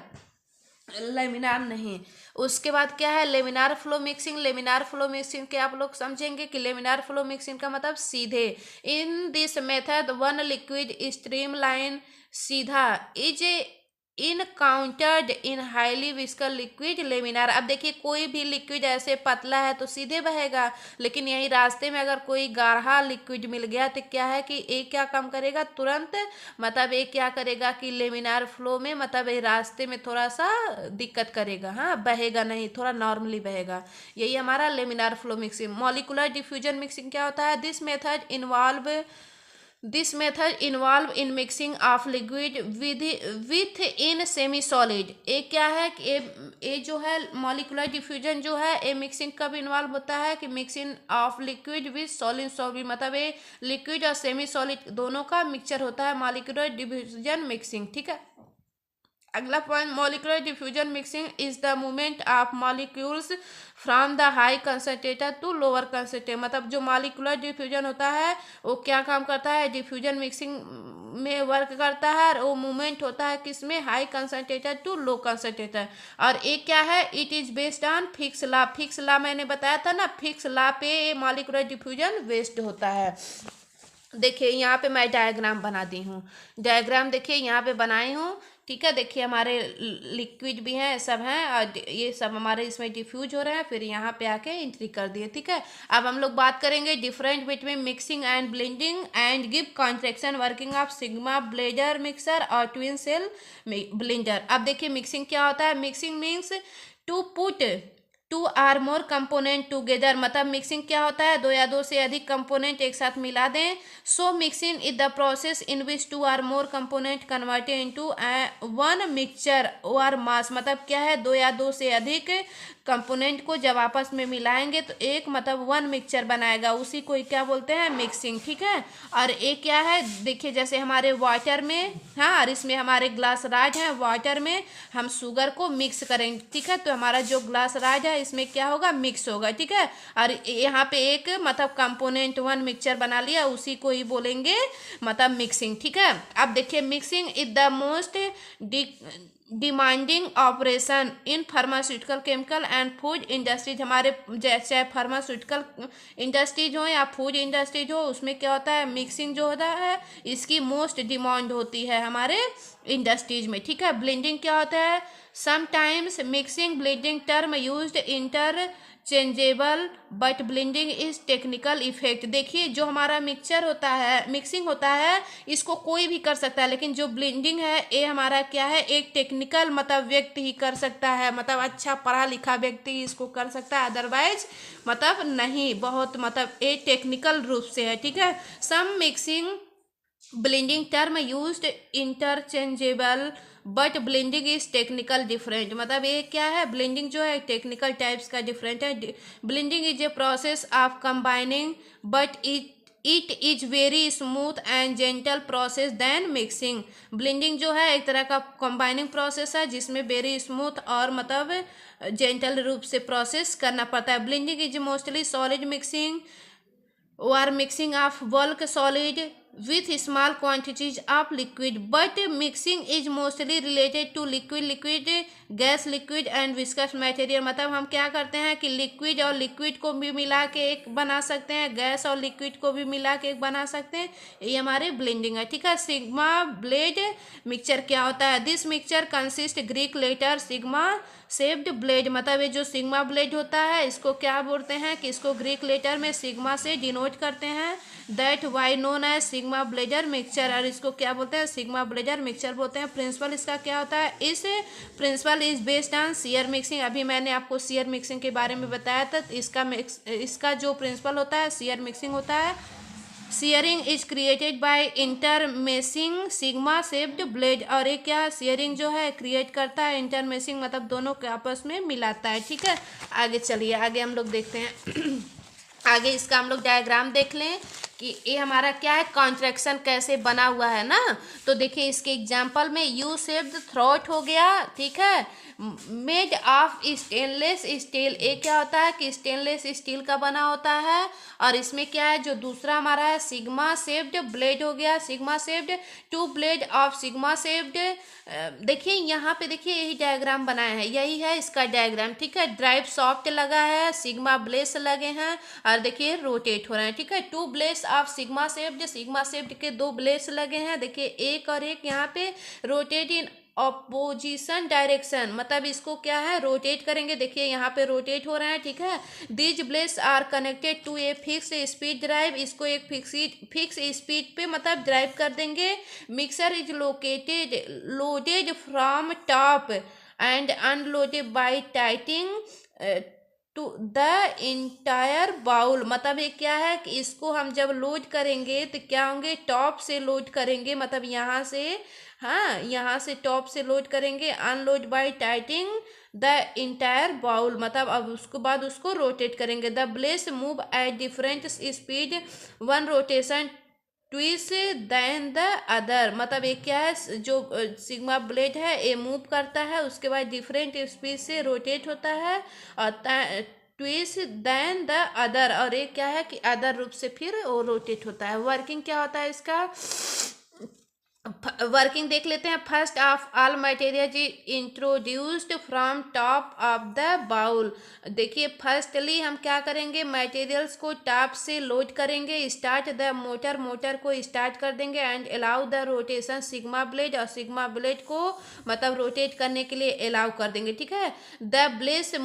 लेमिनार नहीं। उसके बाद क्या है, laminar flow mixing. Laminar flow mixing के आप लोग समझेंगे कि लेमिनार फ्लो मिक्सिंग का मतलब सीधे। In this method one liquid stream line सीधा is encountered in highly viscous liquid laminar. अब देखिए कोई भी लिक्विड ऐसे पतला है तो सीधे बहेगा, लेकिन यही रास्ते में अगर कोई गाढ़ा लिक्विड मिल गया तो क्या है कि एक क्या काम करेगा तुरंत, मतलब एक क्या करेगा कि लेमिनार फ्लो में मतलब ये रास्ते में थोड़ा सा दिक्कत करेगा, हाँ बहेगा नहीं, थोड़ा नॉर्मली बहेगा। यही हमारा laminar flow mixing. Molecular diffusion mixing क्या होता है? This method involve in mixing of liquid with in semi solid. एक क्या है कि ये जो है मॉलिकुलर डिफ्यूजन जो है ये मिक्सिंग कब इन्वॉल्व होता है कि mixing of liquid with solid, मतलब ये लिक्विड और सेमी सॉलिड दोनों का मिक्सचर होता है मॉलिकुलर डिफ्यूजन मिक्सिंग। ठीक है, अगला point, molecular diffusion mixing is the movement of molecules from the high concentrator to lower concentrator. मतलब जो मॉलिकुलर डिफ्यूजन होता है वो क्या काम करता है? डिफ्यूजन मिक्सिंग में वर्क करता है, और वो मूवमेंट होता है किसमें? High concentrator to low concentrator. और एक क्या है? It is based on Fick's law. Fick's law मैंने बताया था ना, फिक्स लॉ पे मॉलिकुलर डिफ्यूजन बेस्ड होता है। देखिए यहाँ पे मैं डायग्राम बना दी हूँ, डायग्राम देखिए यहाँ पे बनाई हूँ। ठीक है, देखिए हमारे लिक्विड भी हैं, सब हैं, और ये सब हमारे इसमें डिफ्यूज हो रहे हैं, फिर यहाँ पे आके एंट्री कर दिए। ठीक है, अब हम लोग बात करेंगे different between mixing and blending and give contraction working of sigma blender mixer और ट्विन सेल ब्लेंडर। अब देखिए मिक्सिंग क्या होता है? Mixing means to put two or more component together. मतलब मिक्सिंग क्या होता है? दो या दो से अधिक कंपोनेंट एक साथ मिला दें। So mixing is the process in which two or more component converted into one mixture और मास। मतलब क्या है? दो या दो से अधिक कंपोनेंट को जब आपस में मिलाएंगे तो एक मतलब वन मिक्सचर बनाएगा, उसी को क्या बोलते हैं? मिक्सिंग। ठीक है, और एक क्या है? देखिए जैसे हमारे वाटर में, हाँ, और इसमें हमारे ग्लास राज है, वाटर में हम शुगर को मिक्स करेंगे। ठीक है, तो हमारा जो ग्लास राज है इसमें क्या होगा? मिक्स होगा। ठीक है, और यहाँ पे एक मतलब कंपोनेंट वन मिक्सचर बना लिया, उसी को ही बोलेंगे मतलब मिक्सिंग। ठीक है, अब देखिए mixing is the most demanding operation in pharmaceutical chemical and food industries. हमारे जैसे फार्मास्यूटिकल इंडस्ट्रीज हो या फूड इंडस्ट्रीज हो, उसमें क्या होता है? मिक्सिंग जो होता है इसकी मोस्ट डिमांड होती है हमारे इंडस्ट्रीज में। ठीक है, ब्लेंडिंग क्या होता है? Sometimes mixing blending term used interchangeable but blending is technical effect. देखिए जो हमारा मिक्सचर होता है, मिक्सिंग होता है, इसको कोई भी कर सकता है, लेकिन जो ब्लेंडिंग है ये हमारा क्या है? एक टेक्निकल मतलब व्यक्ति ही कर सकता है, मतलब अच्छा पढ़ा लिखा व्यक्ति इसको कर सकता है, अदरवाइज मतलब नहीं, बहुत मतलब ये टेक्निकल रूप से है। ठीक है, some mixing blending term used interchangeable but blending is technical different. मतलब ये क्या है? ब्लेंडिंग जो है टेक्निकल टाइप्स का डिफरेंट है। Blending is a process of combining but it is very smooth and gentle process then mixing. Blending जो है एक तरह का कंबाइनिंग प्रोसेस है जिसमें वेरी स्मूथ और मतलब जेंटल रूप से प्रोसेस करना पड़ता है। Blending is mostly solid mixing or mixing of bulk solid with small quantities of liquid, but mixing is mostly related to liquid gas liquid and viscous material। मतलब हम क्या करते हैं कि लिक्विड और लिक्विड को भी मिला के एक बना सकते हैं, गैस और लिक्विड को भी मिला के एक बना सकते हैं, ये हमारे ब्लेंडिंग है। ठीक है, सिग्मा ब्लेड मिक्सचर क्या होता है? This mixture consist Greek letter sigma shaped blade. मतलब ये जो सिग्मा ब्लेड होता है इसको क्या बोलते हैं कि इसको ग्रीक लेटर में सिग्मा से डिनोट करते हैं, that why known as sigma blender mixture, और इसको क्या बोलते हैं? सिग्मा ब्लेडर मिक्सचर बोलते हैं। प्रिंसिपल इसका क्या होता है? इस principle is based on shear mixing. अभी मैंने आपको शेयर मिक्सिंग के बारे में बताया था, इसका जो प्रिंसिपल होता है शेयर मिक्सिंग होता है। Shearing is created by intermeshing sigma shaped blade, और एक क्या शेयरिंग जो है क्रिएट करता है इंटरमेसिंग, मतलब दोनों के आपस में मिलाता है। ठीक है, आगे चलिए, आगे हम लोग देखते हैं आगे इसका हम लोग डायग्राम देख लें कि ये हमारा क्या है, कॉन्ट्रैक्शन कैसे बना हुआ है ना। तो देखिए इसके एग्जांपल में यू शेप्ड थ्रोट हो गया। ठीक है, मेड ऑफ स्टेनलेस स्टील, ये क्या होता है कि स्टेनलेस स्टील का बना होता है। और इसमें क्या है, जो दूसरा हमारा है सिग्मा शेप्ड ब्लेड हो गया, sigma shaped two blade of sigma shaped. देखिए यहाँ पे देखिए यही डायग्राम बनाया है, यही है इसका डायग्राम। ठीक है, ड्राइव सॉफ्ट लगा है, सिग्मा ब्लेस लगे हैं, और देखिए रोटेट हो रहे हैं। ठीक है, two blades of sigma shaped के दो ब्लेस लगे हैं, देखिए एक और एक यहाँ पे रोटेट इन ऑपोजिशन डायरेक्शन, मतलब इसको क्या है, रोटेट करेंगे। देखिए यहाँ पे रोटेट हो रहा है, ठीक है। These blades are connected to a fix speed drive, इसको एक फिक्स स्पीड पे मतलब ड्राइव कर देंगे। Mixer is loaded from top and unloaded by tilting to the entire bowl, मतलब ये क्या है कि इसको हम जब लोड करेंगे तो क्या होंगे, टॉप से लोड करेंगे, मतलब यहाँ से, हाँ यहाँ से टॉप से लोड करेंगे। Unload by tilting the entire bowl, मतलब अब उसके बाद उसको रोटेट करेंगे। The blades move at different speed, one rotation twice then the other, मतलब एक क्या है, जो सिग्मा ब्लेड है ये मूव करता है, उसके बाद डिफरेंट स्पीड से रोटेट होता है, और ट्विस देन द अदर, और एक क्या है कि अदर रूप से फिर वो रोटेट होता है। वर्किंग क्या होता है इसका, वर्किंग देख लेते हैं। First of all material introduced from top of the bowl, देखिए फर्स्टली हम क्या करेंगे, मटेरियल्स को टॉप से लोड करेंगे। स्टार्ट द मोटर, मोटर को स्टार्ट कर देंगे। And allow the rotation sigma blade, और सिग्मा ब्लेड को मतलब रोटेट करने के लिए अलाउ कर देंगे, ठीक है। The blades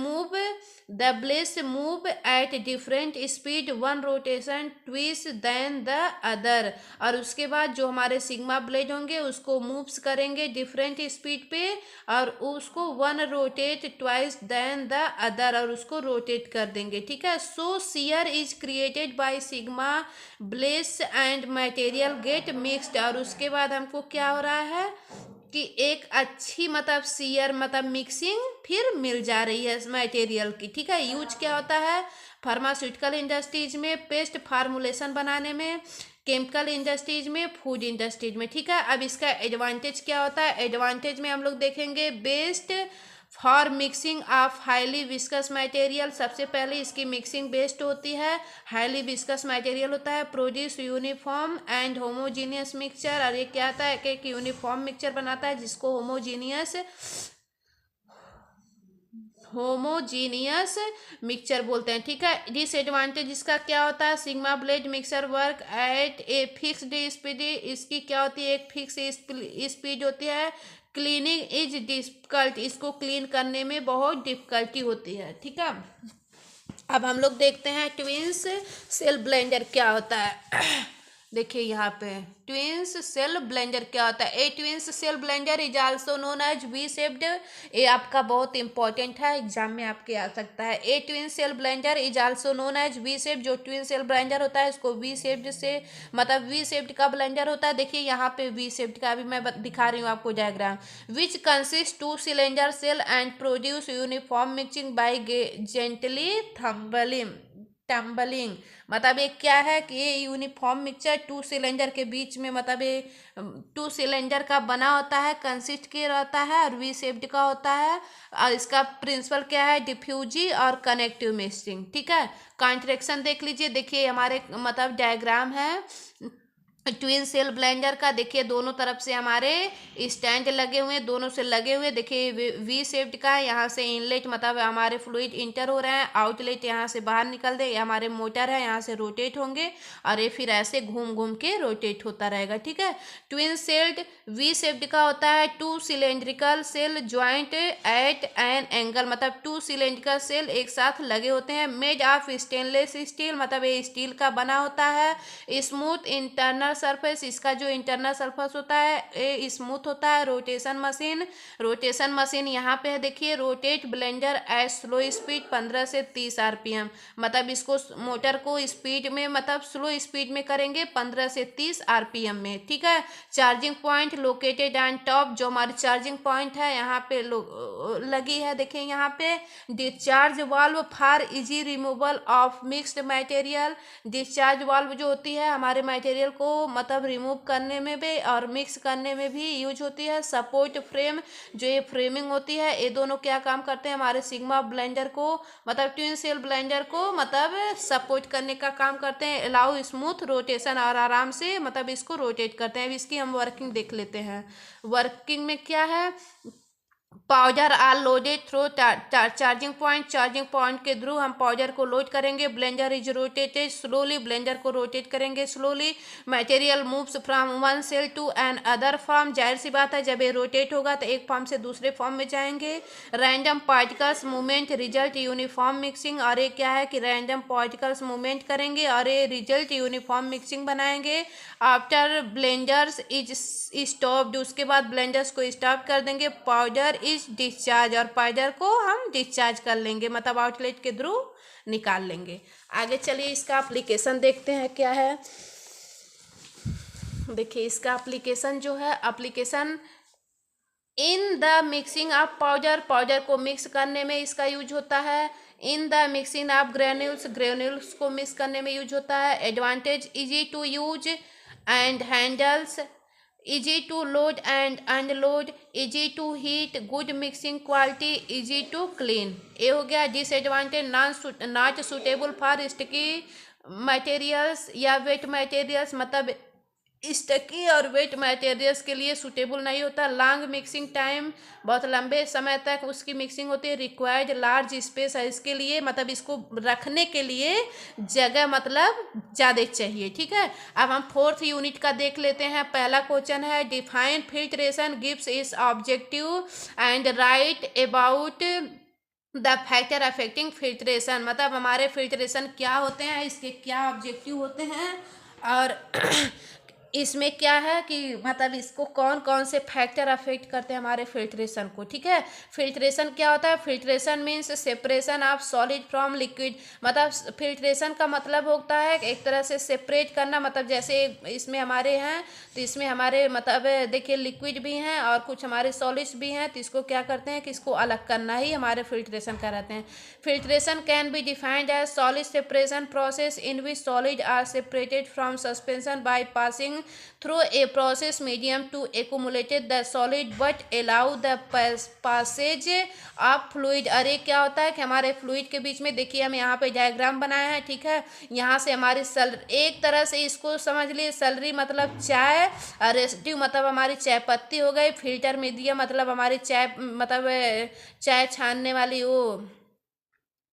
move at different speed, one rotation twice then the other, और उसके बाद जो हमारे सिग्मा ब्लेड होंगे उसको मूव्स करेंगे डिफरेंट स्पीड पे, और उसको one rotate twice then the other, और उसको रोटेट कर देंगे, ठीक है। So shear is created by sigma blades and material get mixed, और उसके बाद हमको क्या हो रहा है कि एक अच्छी मतलब शियर मतलब मिक्सिंग फिर मिल जा रही है इस मटेरियल की, ठीक है। यूज क्या होता है, फार्मास्यूटिकल इंडस्ट्रीज में पेस्ट फार्मुलेशन बनाने में, केमिकल इंडस्ट्रीज में, फूड इंडस्ट्रीज में, ठीक है। अब इसका एडवांटेज क्या होता है, एडवांटेज में हम लोग देखेंगे best for mixing of highly viscous material, सबसे पहले इसकी मिक्सिंग बेस्ट होती है, हाईली विस्कस मटेरियल होता है। Produce uniform and homogeneous mixture, और ये क्या आता है कि यूनिफॉर्म मिक्सचर बनाता है जिसको होमोजीनियस मिक्सचर बोलते हैं, ठीक है। डिसएडवांटेज इसका क्या होता है, sigma blade mixer work at a fixed speed, इसकी क्या होती है, एक फिक्स स्पीड होती है। क्लीनिंग इज डिफिकल्ट, इसको क्लीन करने में बहुत डिफिकल्टी होती है, ठीक है। अब हम लोग देखते हैं ट्विंस सेल ब्लेंडर क्या होता है। देखिए यहाँ पे ट्विंस सेल ब्लेंडर क्या होता है। A twins shell blender is also known as V shaped, ये आपका बहुत इंपॉर्टेंट है, एग्जाम में आपके आ सकता है। A twin shell blender is also known as V shaped, जो ट्विन सेल ब्लेंडर होता है इसको वी शेप्ड से मतलब वी शेप्ड का ब्लेंडर होता है। देखिए यहाँ पे वी शेप्ड का, अभी मैं दिखा रही हूँ आपको diagram. Which consist two cylinder shell and produce uniform mixing by gently tumbling, मतलब ये क्या है कि ये यूनिफॉर्म मिक्सचर टू सिलेंडर के बीच में, मतलब ये टू सिलेंडर का बना होता है, कंसिस्ट किया रहता है, और वी शेप्ड का होता है। और इसका प्रिंसिपल क्या है, डिफ्यूजी और कनेक्टिव मिक्सिंग, ठीक है। कॉन्ट्रैक्शन देख लीजिए, देखिए हमारे मतलब डायग्राम है ट्विन सेल ब्लेंडर का। देखिए दोनों तरफ से हमारे स्टैंड लगे हुए हैं, दोनों से लगे हुए। देखिए वी शेप्ड का है, यहाँ से इनलेट मतलब हमारे फ्लूइड इंटर हो रहे हैं, आउटलेट यहाँ से बाहर निकल दे, ये हमारे मोटर है, यहाँ से रोटेट होंगे, और ये फिर ऐसे घूम घूम के रोटेट होता रहेगा, ठीक है। ट्विन सेल्ड वी शेप्ड का होता है two cylindrical shell joint at an angle, मतलब टू सिलेंड्रिकल सेल एक साथ लगे होते हैं। मेड ऑफ स्टेनलेस स्टील, मतलब ये स्टील का बना होता है। स्मूथ इंटरनल सरफेस, इसका जो इंटरनल सरफेस होता है ये स्मूथ होता है। रोटेशन मशीन यहाँ पे है, देखिए rotate blender at slow speed 15 से 30 आरपीएम, मतलब इसको मोटर को स्पीड में मतलब स्लो स्पीड में करेंगे 15 से 30 आरपीएम में, ठीक है। Charging point located and top, जो हमारी चार्जिंग पॉइंट है यहाँ पे लगी है, देखिए यहाँ पे। Discharge valve for easy removal of mixed material, discharge valve जो होती है हमारे मटेरियल को मतलब रिमूव करने में भी और मिक्स करने में भी यूज होती है। सपोर्ट फ्रेम, जो ये फ्रेमिंग होती है, ये दोनों क्या काम करते हैं, हमारे सिग्मा ब्लेंडर को मतलब ट्विन सेल ब्लेंडर को मतलब सपोर्ट करने का काम करते हैं। अलाउ स्मूथ रोटेशन, और आराम से मतलब इसको रोटेट करते हैं। अब इसकी हम वर्किंग देख लेते हैं। वर्किंग में क्या है, powder are loaded through charging point के थ्रू हम पाउडर को लोड करेंगे। Blender is rotated slowly, blender को रोटेट करेंगे slowly. Material moves from one shell to another form, जाहिर सी बात है जब ये रोटेट होगा तो एक फॉर्म से दूसरे फॉर्म में जाएंगे। Random particles movement result uniform mixing, और ये क्या है कि रैंडम पार्टिकल्स मूवमेंट करेंगे और ये रिजल्ट यूनिफॉर्म मिक्सिंग बनाएंगे। आफ्टर ब्लेंडर्स इज स्टॉप्ड, उसके बाद ब्लेंडर्स को स्टॉप कर देंगे। पाउडर इज डिस्चार्ज, और पाउडर को हम डिस्चार्ज कर लेंगे, मतलब आउटलेट के थ्रू निकाल लेंगे। आगे चलिए इसका एप्लीकेशन देखते हैं क्या है। देखिए इसका एप्लीकेशन जो है, application in the mixing of powder, powder को मिक्स करने में इसका यूज होता है। In the mixing of granules, granules को मिक्स करने में यूज होता है। Advantage easy to use and handles, easy to load and unload, easy to heat, good mixing quality, easy to clean। ये हो गया। Disadvantage not suitable for sticky materials या wait materials, मतलब स्टकी और वेट मटेरियल्स के लिए सूटेबल नहीं होता। लॉन्ग मिक्सिंग टाइम, बहुत लंबे समय तक उसकी मिक्सिंग होती है। रिक्वायर्ड लार्ज स्पेस है इसके लिए, मतलब इसको रखने के लिए जगह मतलब ज़्यादा चाहिए। ठीक है, अब हम फोर्थ यूनिट का देख लेते हैं। पहला क्वेश्चन है define filtration gives is objective and write about the factor affecting filtration, मतलब हमारे फिल्ट्रेशन क्या होते हैं, इसके क्या ऑब्जेक्टिव होते हैं, और इसमें क्या है कि मतलब इसको कौन कौन से फैक्टर अफेक्ट करते हैं हमारे फिल्ट्रेशन को। ठीक है, फिल्ट्रेशन क्या होता है? Filtration means separation of solid from liquid, मतलब फिल्ट्रेशन का मतलब होता है एक तरह से सेपरेट करना, मतलब जैसे इसमें हमारे हैं तो इसमें हमारे मतलब देखिए लिक्विड भी हैं और कुछ हमारे सॉलिड्स भी हैं, तो इसको क्या करते हैं कि इसको अलग करना ही हमारे फिल्ट्रेशन कराते हैं। Filtration can be defined as solid separation process in which solid are separated from suspension by passing through a process medium to accumulate the solid but allow the passage of fluid। अरे क्या होता है कि हमारे fluid के बीच में, देखिए हम यहाँ पे डायग्राम बनाए हैं। ठीक है, यहाँ से हमारी एक तरह से इसको समझ लिए सैलरी मतलब चाय, रेसिड्यू मतलब हमारी चाय पत्ती हो गई, फिल्टर मीडियम मतलब हमारी चाय मतलब चाय छानने वाली वो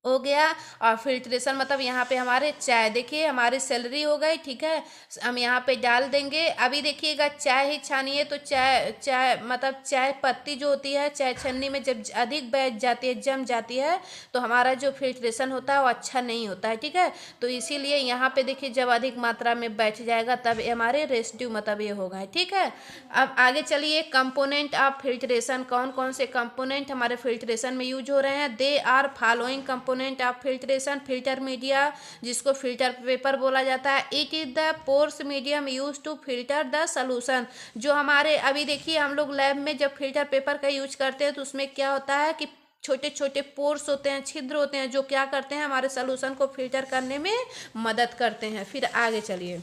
हो गया, और फिल्ट्रेशन मतलब यहाँ पे हमारे चाय, देखिए हमारी सैलरी हो गई। ठीक है, हम यहाँ पे डाल देंगे। अभी देखिएगा चाय ही छानिए तो चाय चाय मतलब चाय पत्ती जो होती है चाय छन्नी में जब अधिक बैठ जाती है, जम जाती है, तो हमारा जो फिल्ट्रेशन होता है वो अच्छा नहीं होता है। ठीक है, तो इसीलिए यहाँ पे देखिए जब अधिक मात्रा में बैठ जाएगा तब हमारे रेसिड्यू मतलब ये होगा। ठीक है, अब आगे चलिए कंपोनेंट ऑफ फिल्ट्रेशन, कौन कौन से कंपोनेंट हमारे फिल्ट्रेशन में यूज हो रहे हैं। They are following component of filtration, filter media जिसको फिल्टर पेपर बोला जाता है। It is the pores medium use to filter the solution, जो हमारे अभी देखिए हम लोग लैब में जब फिल्टर पेपर का यूज करते हैं तो उसमें क्या होता है कि छोटे छोटे पोर्स होते हैं, छिद्र होते हैं, जो क्या करते हैं हमारे सोल्यूशन को फिल्टर करने में मदद करते हैं। फिर आगे चलिए,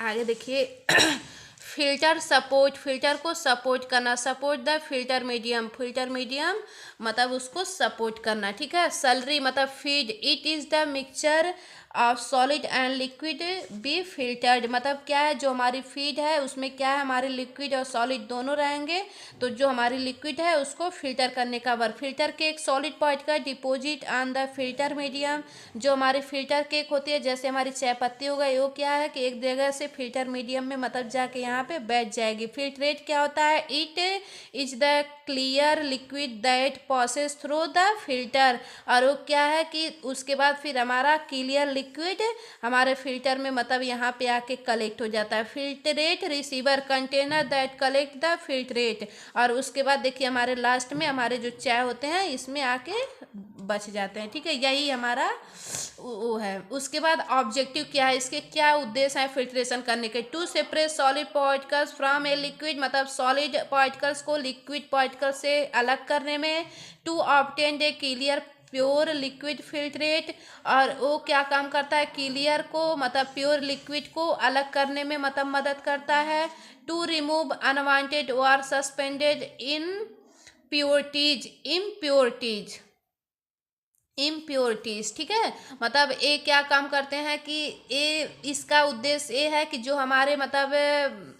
आगे देखिए फिल्टर सपोर्ट, फिल्टर को सपोर्ट करना, support the filter medium, filter medium मतलब उसको सपोर्ट करना। ठीक है, सैलरी मतलब feed, it is the mixture of solid and liquid B filtered, मतलब क्या है जो हमारी फीड है उसमें क्या है हमारे लिक्विड और सॉलिड दोनों रहेंगे, तो जो हमारी लिक्विड है उसको फिल्टर करने का work. Filter cake solid part का deposit on the filter medium, जो हमारी फिल्टर केक होती है जैसे हमारी चाय पत्ती हो गई, वो क्या है कि एक जगह से फिल्टर मीडियम में मतलब जाके यहाँ पे बैठ जाएगी। फिल्ट्रेट क्या होता है? It is the clear liquid that passes through the filter, और वो क्या है कि उसके बाद फिर हमारा क्लियर लिक्विड हमारे फिल्टर में मतलब यहाँ पे आके कलेक्ट हो जाता है। Filtrate receiver container that collect the filtrate, और उसके बाद देखिए हमारे लास्ट में हमारे जो चाय होते हैं इसमें आके बच जाते हैं। ठीक है, यही हमारा वो है। उसके बाद ऑब्जेक्टिव क्या है, इसके क्या उद्देश्य है फिल्ट्रेशन करने के? To separate solid particles from a liquid, मतलब सॉलिड पार्टिकल्स को लिक्विड पार्टिकल से अलग करने में। To obtain a clear pure liquid filtrate, और वो क्या काम करता है? क्लियर को मतलब प्योर लिक्विड को अलग करने में मतलब मदद करता है। टू रिमूव अनवांटेड और suspended in purities, impurities, impurities, ठीक है। मतलब ये क्या काम करते हैं कि ये इसका उद्देश्य ये है कि जो हमारे मतलब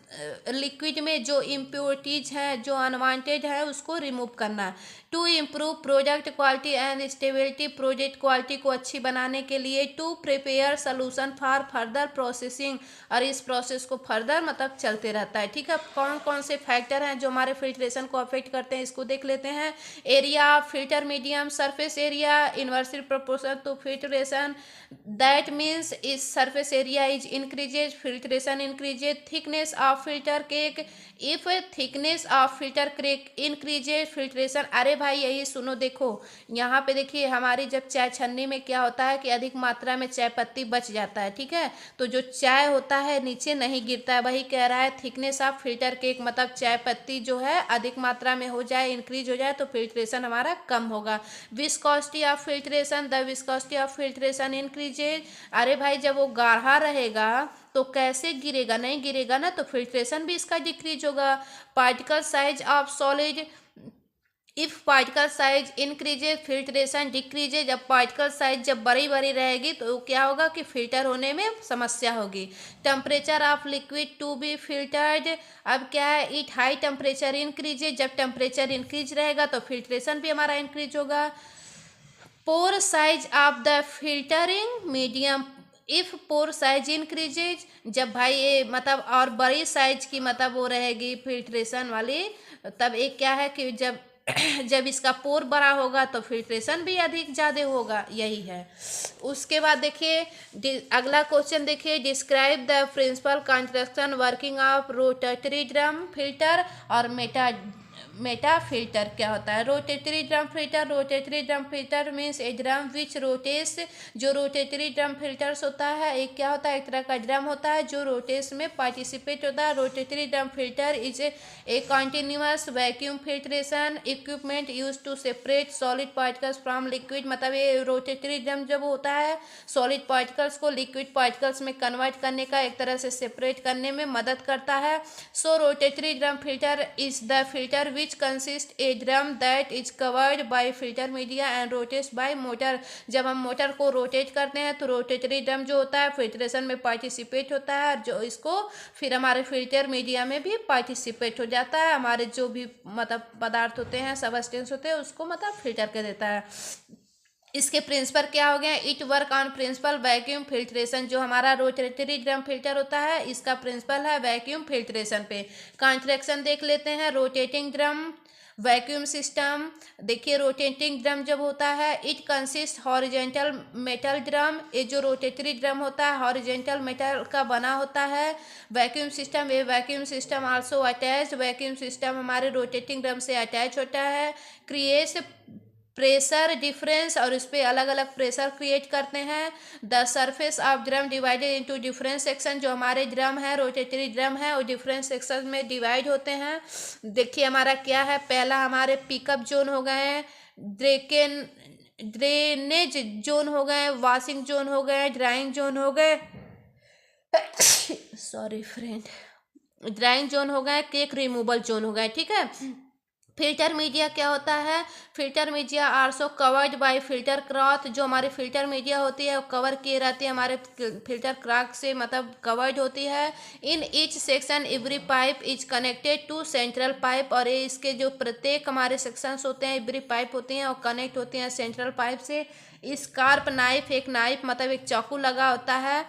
लिक्विड में जो इम्प्योरिटीज हैं, जो अनवांटेड है, उसको रिमूव करना। To improve product quality and stability, product quality को अच्छी बनाने के लिए। To prepare solution for further processing, और इस प्रोसेस को फर्दर मतलब चलते रहता है, ठीक है। कौन कौन से फैक्टर हैं जो हमारे फिल्ट्रेशन को अफेक्ट करते हैं, इसको देख लेते हैं। Area filter medium, surface area inversely proportional to filtration, that means is surface area is increases, filtration increases. Thickness of filter cake, if thickness of filter cake increases, filtration. अरे भाई यही सुनो, देखो यहाँ पे देखिए हमारी जब चाय छन्नी में क्या होता है कि अधिक मात्रा में चाय पत्ती बच जाता है, ठीक है। तो जो चाय होता है नीचे नहीं गिरता है, वही कह रहा है थिकनेस ऑफ फिल्टर केक, मतलब चाय पत्ती जो है अधिक मात्रा में हो जाए, इंक्रीज हो जाए, तो फिल्ट्रेशन हमारा कम होगा। Viscosity of filtration, the viscosity of filtration increases. अरे भाई जब वो गाढ़ा रहेगा तो कैसे गिरेगा, नहीं गिरेगा ना, तो फिल्ट्रेशन भी इसका डिक्रीज होगा। Particle size of solid, if particle size increases filtration decreases. जब पार्टिकल साइज जब बड़ी बड़ी रहेगी तो क्या होगा कि फिल्टर होने में समस्या होगी। Temperature of liquid to be filtered, अब क्या है, इट हाई टेम्परेचर इंक्रीजेज। जब टेम्परेचर इंक्रीज रहेगा तो फिल्ट्रेशन भी हमारा इंक्रीज होगा। Pore size of the filtering medium, if pore size increases, जब भाई ये मतलब और बड़ी साइज की मतलब वो रहेगी फिल्ट्रेशन वाली, तब एक क्या है कि जब जब इसका पोर बड़ा होगा तो फिल्ट्रेशन भी अधिक ज़्यादा होगा, यही है। उसके बाद देखिए अगला क्वेश्चन देखिए, describe the principle construction working of rotatory drum filter और मेटा फिल्टर। क्या होता है rotatory drum filter? Rotatory drum filter means a drum which rotates, जो रोटेटरी ड्रम फिल्टर्स होता है एक क्या होता है, एक तरह का ड्रम होता है जो रोटेट्स में पार्टिसिपेट होता है। Rotatory drum filter is a continuous vacuum filtration equipment use to separate solid particles from liquid. मतलब ये रोटेटरी ड्रम जब होता है सॉलिड पार्टिकल्स को लिक्विड पार्टिकल्स में कन्वर्ट करने का, एक तरह से सेपरेट करने में मदद करता है। So rotatory drum filter is the filter which consists a drum that is covered by filter media and rotates by motor। जब हम मोटर को रोटेट करते हैं तो रोटेटरी ड्रम जो होता है फिल्ट्रेशन में पार्टिसिपेट होता है, और जो इसको फिर हमारे फिल्टर मीडिया में भी पार्टिसिपेट हो जाता है। हमारे जो भी मतलब पदार्थ होते हैं, सबस्टेंस होते हैं, उसको मतलब फिल्टर कर देता है। इसके प्रिंसिपल क्या हो गए, it work on principle vacuum filtration. जो हमारा रोटेटरी ड्रम फिल्टर होता है इसका प्रिंसिपल है वैक्यूम फिल्ट्रेशन पे। कॉन्ट्रैक्शन देख लेते हैं, रोटेटिंग ड्रम वैक्यूम सिस्टम। देखिए रोटेटिंग ड्रम जब होता है it consist horizontal metal drum, ये जो रोटेटरी ड्रम होता है हॉरिजेंटल मेटल का बना होता है। वैक्यूम सिस्टम, ये vacuum system also attach, vacuum system हमारे रोटेटिंग ड्रम से अटैच होता है। क्रिएट्स प्रेशर डिफरेंस, और इस पर अलग अलग प्रेशर क्रिएट करते हैं। The surface of drum divided into different section, जो हमारे ड्रम है रोटेटरी ड्रम है वो डिफरेंट सेक्शन में डिवाइड होते हैं। देखिए हमारा क्या है, पहला हमारे पिकअप जोन हो गए, ड्रेनेज जोन हो गए, वॉशिंग जोन हो गए, ड्राइंग जोन हो गए सॉरी फ्रेंड, ड्राइंग जोन हो गए, केक रिमूवल जोन हो गए, ठीक है। फिल्टर मीडिया क्या होता है, filter media also covered by filter cloth. जो हमारी फिल्टर मीडिया होती है वो कवर किए रहती है हमारे फिल्टर क्लॉथ से, मतलब कवर्ड होती है। In each section every pipe is connected to central pipe, और ये इसके जो प्रत्येक हमारे सेक्शंस होते हैं एवरी पाइप होती हैं और कनेक्ट होती हैं सेंट्रल पाइप से। स्कार्प नाइफ, एक नाइफ मतलब एक चाकू लगा होता है।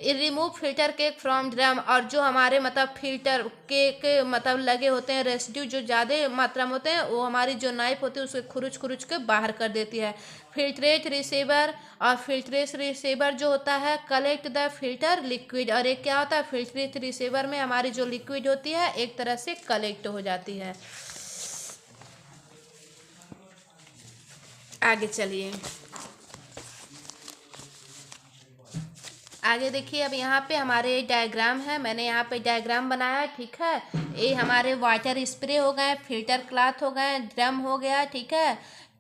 Remove filter cake from drum, और जो हमारे मतलब फिल्टर केक मतलब लगे होते हैं रेसिड्यू जो ज़्यादा मात्रा में होते हैं, वो हमारी जो नाइफ होती है उसके खुरुच खुरुच के बाहर कर देती है। फिल्ट्रेट रिसीवर, और फिल्ट्रेट रिसीवर जो होता है कलेक्ट द फिल्टर लिक्विड, और एक क्या होता है फिल्ट्रेट रिसीवर में हमारी जो लिक्विड होती है एक तरह से कलेक्ट हो जाती है। आगे चलिए, आगे देखिए। अब यहाँ पे हमारे डायग्राम है, मैंने यहाँ पे डायग्राम बनाया है, ठीक है। ये हमारे वाटर स्प्रे हो गए, फिल्टर क्लॉथ हो गए, ड्रम हो गया, ठीक है,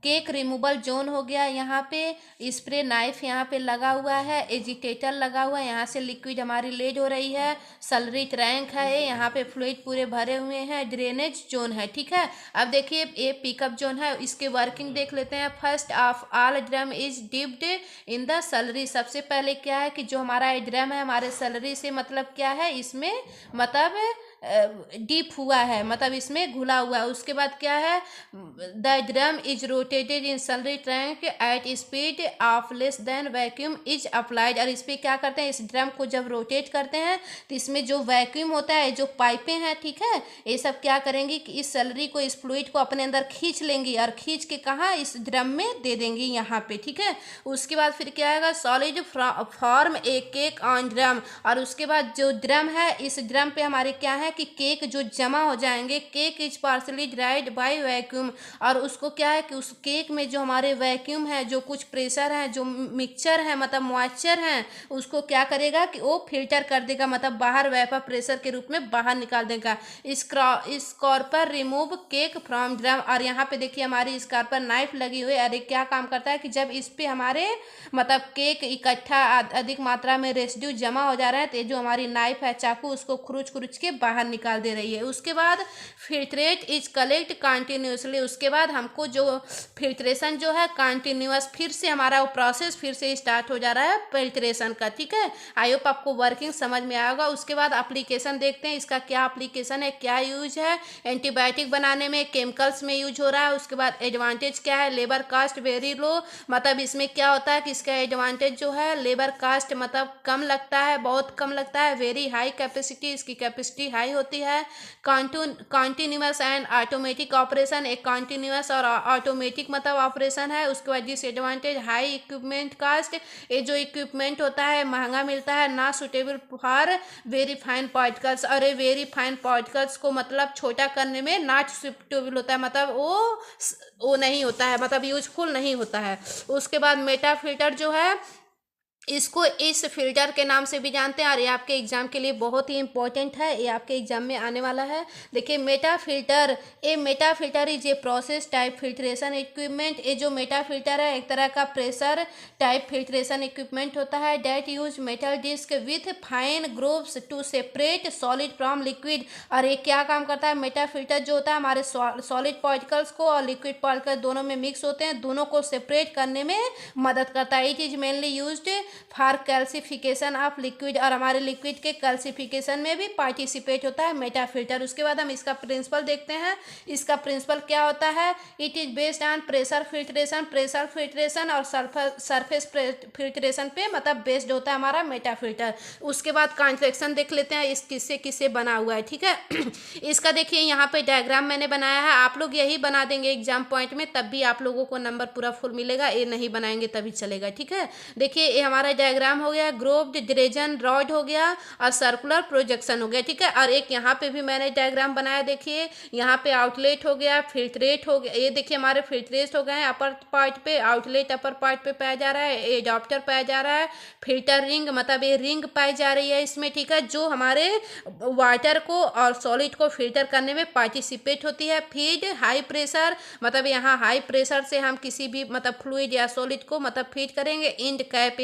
केक रिमूवल जोन हो गया, यहाँ पे स्प्रे नाइफ यहाँ पे लगा हुआ है, एजिटेटर लगा हुआ है, यहाँ से लिक्विड हमारी लीड हो रही है, सलरी टैंक है, यहाँ पे फ्लूइड पूरे भरे हुए हैं, ड्रेनेज जोन है। ठीक है, अब देखिए ये पिकअप जोन है, इसके वर्किंग देख लेते हैं। First of all drum is dipped in the salary. सबसे पहले क्या है कि जो हमारा ड्रम है हमारे सलरी से मतलब क्या है, इसमें मतलब डीप हुआ है, मतलब इसमें घुला हुआ है। उसके बाद क्या है, the drum is rotated in slurry tank at speed of less then vacuum is applied. और इस पर क्या करते हैं, इस ड्रम को जब रोटेट करते हैं तो इसमें जो वैक्यूम होता है, जो पाइपें हैं, ठीक है, ये सब क्या करेंगी कि इस सलरी को, इस फ्लूइड को अपने अंदर खींच लेंगी और खींच के कहाँ, इस ड्रम में दे देंगी यहाँ पे। ठीक है, उसके बाद फिर क्या आएगा, solid form A cake on drum. और उसके बाद जो ड्रम है, इस ड्रम पे हमारे क्या है कि केक जो जमा हो जाएंगे। Cake is partially dried by vacuum. और उसको क्या है कि उस केक में जो हमारे वैक्यूम है, जो कुछ प्रेशर है, जो मिक्सचर है, मतलब मॉइस्चर है, उसको क्या करेगा कि वो फिल्टर कर देगा, मतलब बाहर वेपर प्रेशर के रूप में बाहर निकाल देगा। स्कॉर्पर रिमूव केक फ्रॉम ड्रम। और यहाँ पे देखिए हमारी स्कॉर्पर नाइफ लगी हुई है, और ये क्या काम करता है कि जब इस पे हमारे मतलब केक इकट्ठा अधिक मात्रा में रेसिड्यू जमा हो जा रहा है, तो जो हमारी नाइफ है, चाकू, उसको खुरुच खुरुच के बाहर निकाल दे रही है। उसके बाद फिल्ट्रेट इज कलेक्ट कंटिन्यूसली। उसके बाद हमको जो फिल्ट्रेशन जो है कंटिन्यूअस, फिर से हमारा वो प्रोसेस फिर से स्टार्ट हो जा रहा है फिल्ट्रेशन का। ठीक है, आई होप आपको वर्किंग समझ में आएगा। उसके बाद एप्लीकेशन देखते हैं, इसका क्या एप्लीकेशन है, क्या यूज है। एंटीबायोटिक बनाने में, केमिकल्स में यूज हो रहा है। उसके बाद एडवांटेज क्या है, लेबर कास्ट वेरी लो। मतलब इसमें क्या होता है कि इसका एडवांटेज जो है, लेबर कास्ट मतलब कम लगता है, बहुत कम लगता है। वेरी हाई कैपेसिटी, इसकी कैपेसिटी हाई होती है। कॉन्टिन्यूस एंड ऑटोमेटिक ऑपरेशन, एक कॉन्टिन्यूस और ऑटोमेटिक मतलब ऑपरेशन है। उसके बाद डिसएडवांटेज हाई इक्विपमेंट कास्ट, ये जो इक्विपमेंट होता है महंगा मिलता है। ना suitable for very fine particles, और ये वेरी फाइन पार्टिकल्स को मतलब छोटा करने में नॉट सुटेबल होता है, मतलब वो नहीं होता है, मतलब यूजफुल नहीं होता है। उसके बाद मेटा फिल्टर जो है, इसको इस फिल्टर के नाम से भी जानते हैं, और ये आपके एग्जाम के लिए बहुत ही इंपॉर्टेंट है, ये आपके एग्जाम में आने वाला है। देखिए Meta filter is a process type filtration equipment. ये जो मेटा फिल्टर है एक तरह का प्रेशर टाइप फिल्ट्रेशन इक्विपमेंट होता है, that use metal disc with fine grooves to separate solid from liquid. और ये क्या काम करता है, मेटा फिल्टर जो होता है हमारे सॉलिड पार्टिकल्स को और लिक्विड पार्टिकल्स दोनों में मिक्स होते हैं, दोनों को सेपरेट करने में मदद करता है। It is mainly used for calcification of liquid, और हमारे लिक्विड के कैल्सिफिकेशन में भी पार्टिसिपेट होता है मेटा फिल्टर। उसके बाद हम इसका प्रिंसिपल देखते हैं। इसका प्रिंसिपल क्या होता है, it is based on pressure filtration और सरफेस फिल्ट्रेशन पे मतलब बेस्ड होता है हमारा मेटा फिल्टर। उसके बाद कंस्ट्रक्शन देख लेते हैं, इस किससे किससे बना हुआ है। ठीक है इसका देखिए यहाँ पे डायग्राम मैंने बनाया है, आप लोग यही बना देंगे एग्जाम पॉइंट में, तब भी आप लोगों को नंबर पूरा फुल मिलेगा, ये नहीं बनाएंगे तभी चलेगा। ठीक है, देखिए ये हमारा डायग्राम हो गया, ग्रोव्ड ड्रेजन रॉड हो गया और सर्कुलर प्रोजेक्शन हो गया। ठीक है, और एक यहाँ पे भी मैंने डायग्राम बनाया, देखिए यहाँ पे आउटलेट हो गया, फिल्ट्रेट हो गया, ये देखिए हमारे फिल्ट्रेट हो गए हैं अपर पार्ट पे, आउटलेट अपर पार्ट पे पाया जा रहा है, एडाप्टर पाया जा रहा है, फिल्टर रिंग मतलब ये रिंग पाई जा रही है इसमें। ठीक है, जो हमारे वाटर को और सॉलिड को फिल्टर करने में पार्टिसिपेट होती है। फीड हाई प्रेशर, मतलब यहाँ हाई प्रेशर से हम किसी भी मतलब फ्लूइड या सॉलिड को मतलब फीड करेंगे। इंड कैप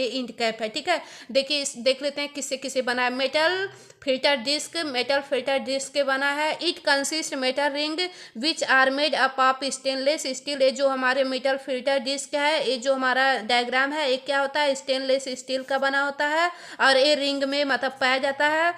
है। ठीक है, देखिए देख लेते हैं किससे किससे बना है। मेटल फिल्टर डिस्क के बना है। It consist metal ring which are made up of stainless steel. ये जो हमारे मेटल फिल्टर डिस्क है, ये जो हमारा डायग्राम है, ये क्या होता है, स्टेनलेस स्टील का बना होता है, और ये रिंग में मतलब पाया जाता है।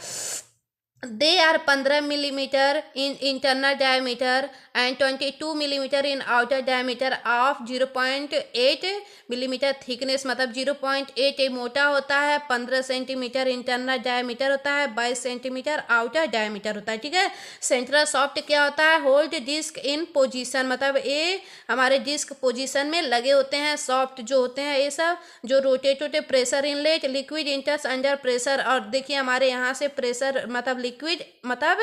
They are 15 millimetre in internal diameter and 22 millimetre in outer diameter of 0.8 millimetre thickness, मतलब 0.8 मोटा होता है, 15 सेंटीमीटर इंटरनल डायमीटर होता है, 22 सेंटीमीटर आउटर डायमीटर होता है। ठीक है, सेंट्रल सॉफ्ट क्या होता है, होल्ड डिस्क इन पोजीशन, मतलब ये हमारे डिस्क पोजीशन में लगे होते हैं। सॉफ्ट जो होते हैं ये सब जो रोटेट होते, pressure inlet, liquid इंटर्स under pressure. और देखिए हमारे यहाँ से प्रेशर मतलब लिक्विड मतलब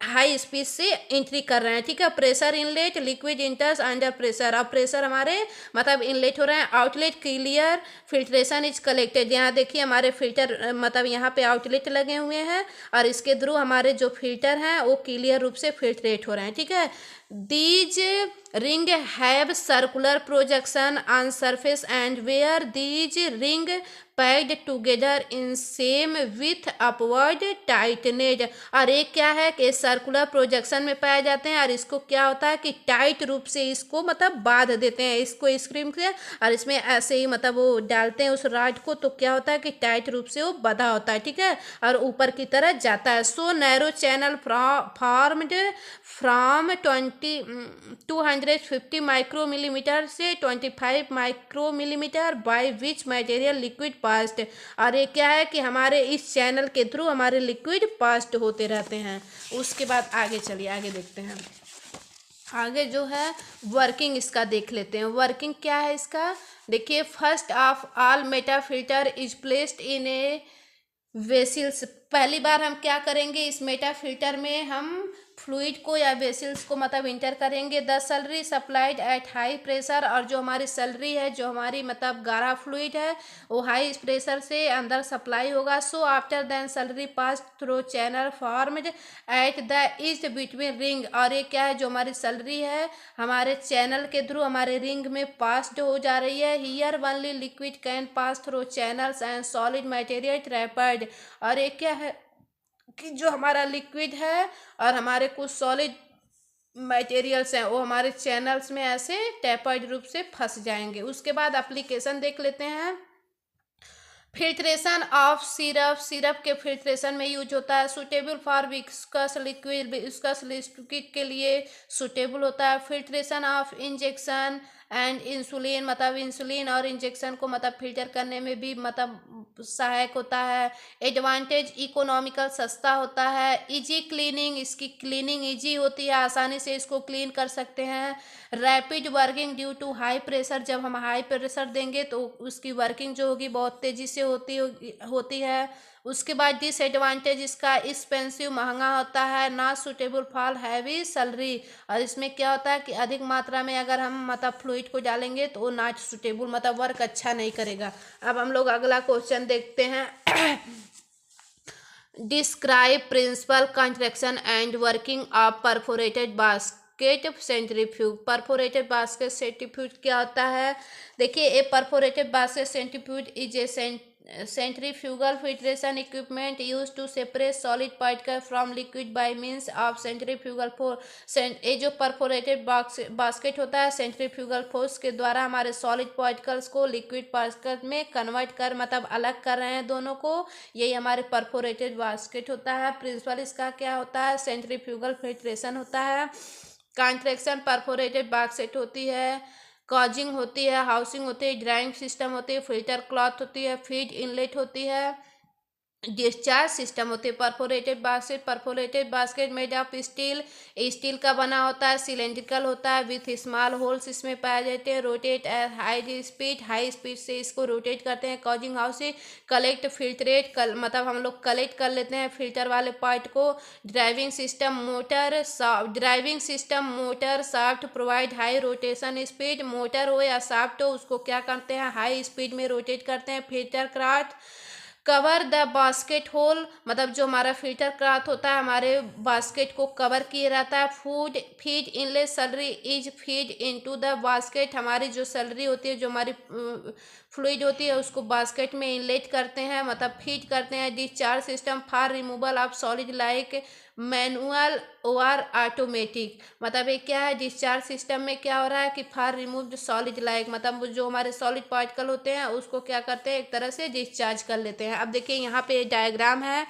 हाई स्पीड से एंट्री कर रहे हैं, ठीक है। Pressure inlet, liquid इंटर्स under pressure. अब प्रेशर हमारे मतलब इनलेट हो रहे हैं, outlet clear, filtration is collected. यहाँ देखिए हमारे फिल्टर मतलब यहाँ पे आउटलेट लगे हुए हैं और इसके थ्रू हमारे जो फिल्टर हैं वो क्लियर रूप से फिल्ट्रेट हो रहे हैं, ठीक है। These ring have circular projection on surface and where these ring packed together in same with upward tightened. और एक क्या है कि सर्कुलर प्रोजेक्शन में पाए जाते हैं और इसको क्या होता है कि टाइट रूप से इसको मतलब बांध देते हैं इसको स्क्रीन से, और इसमें ऐसे ही मतलब वो डालते हैं उस रॉड को, तो क्या होता है कि टाइट रूप से वो बंधा होता है, ठीक है, और ऊपर की तरह जाता है। So narrow channel formed from 250 micromillimeter से 25 micromillimeter by which material liquid passed. और ये क्या है कि हमारे इस चैनल के थ्रू हमारे लिक्विड पास्ट होते रहते हैं। उसके बाद आगे चलिए, आगे देखते हैं। आगे जो है वर्किंग इसका देख लेते हैं। वर्किंग क्या है इसका, देखिए। First of all meta filter is placed in a vessels. पहली बार हम क्या करेंगे, इस मेटा फिल्टर में हम फ्लूइड को या वेसिल्स को मतलब इंटर करेंगे। The salary supplied at high pressure. और जो हमारी सैलरी है, जो हमारी मतलब गाढ़ा फ्लूइड है, वो हाई प्रेशर से अंदर सप्लाई होगा। So after then slurry pass through channel formed at the east between ring. और ये क्या है, जो हमारी सैलरी है हमारे चैनल के थ्रू हमारे रिंग में पास्ड हो जा रही है। Here only liquid can pass through channels and solid material trapped. और ये क्या है कि जो हमारा लिक्विड है और हमारे कुछ सॉलिड मटेरियल्स हैं वो हमारे चैनल्स में ऐसे टैपर्ड रूप से फंस जाएंगे। उसके बाद एप्लीकेशन देख लेते हैं। Filtration of syrup. सिरप के फिल्ट्रेशन में यूज होता है। Suitable for viscous liquid. Viscous liquid के लिए सुटेबल होता है। Filtration of injection and insulin, मतलब इंसुलिन और इंजेक्शन को मतलब फिल्टर करने में भी मतलब सहायक होता है। एडवांटेज इकोनॉमिकल, सस्ता होता है। इजी क्लीनिंग, इसकी क्लीनिंग इजी होती है, आसानी से इसको क्लीन कर सकते हैं। Rapid working due to high pressure. जब हम हाई प्रेशर देंगे तो उसकी वर्किंग जो होगी बहुत तेज़ी से होती है। उसके बाद डिसएडवांटेज इसका एक्सपेंसिव, महंगा होता है। Not suitable for heavy salary. और इसमें क्या होता है कि अधिक मात्रा में अगर हम मतलब फ्लूइड को डालेंगे तो वो नॉट सुटेबल मतलब वर्क अच्छा नहीं करेगा। अब हम लोग अगला क्वेश्चन देखते हैं। Describe principle construction and working of perforated basket centrifuge. Perforated basket centrifuge क्या होता है, देखिए। A perforated basket centrifuge is a centrifugal filtration equipment used to separate solid particle from liquid by means of centrifugal force। ये जो perforated basket होता है centrifugal force के द्वारा हमारे सॉलिड पार्टिकल्स को लिक्विड पार्टिकल में कन्वर्ट कर मतलब अलग कर रहे हैं दोनों को, यही हमारे परफोरेटेड बास्केट होता है। प्रिंसिपल इसका क्या होता है, सेंट्रीफ्यूगल फिल्ट्रेशन होता है। कॉन्ट्रैक्शन परफोरेटेड बास्केट होती है। कॉजिंग होती है, हाउसिंग होती है, ड्राइंग सिस्टम होती है, फिल्टर क्लॉथ होती है, फीड इनलेट होती है, डिस्चार्ज सिस्टम होते हैं। Perforated basket made of steel, steel का बना होता है, सिलेंड्रिकल होता है, विथ स्मॉल होल्स इसमें पाए जाते हैं। रोटेट हाई स्पीड से इसको रोटेट करते हैं। कॉजिंग हाउस से कलेक्ट फिल्ट्रेट मतलब हम लोग कलेक्ट कर लेते हैं फिल्टर वाले पार्ट को। Driving system motor shaft provide high rotation speed. Motor हो या शाफ्ट हो उसको क्या करते हैं, हाई स्पीड में रोटेट करते हैं। Filter cloth cover the basket hole, मतलब जो हमारा फिल्टर क्लॉथ होता है हमारे बास्केट को कवर किए रहता है। Feed inlet salary is feed into the basket. हमारी जो सैलरी होती है, जो हमारी फ्लूइड होती है उसको बास्केट में इनलेट करते हैं मतलब फीड करते हैं। Discharge system for removal of solid like manual और ऑटोमेटिक, मतलब ये क्या है, डिस्चार्ज सिस्टम में क्या हो रहा है कि फॉर रिमूव सॉलिड लाइक मतलब जो हमारे सॉलिड पार्टिकल होते हैं उसको क्या करते हैं, एक तरह से डिस्चार्ज कर लेते हैं। अब देखिए यहाँ पे डायग्राम है,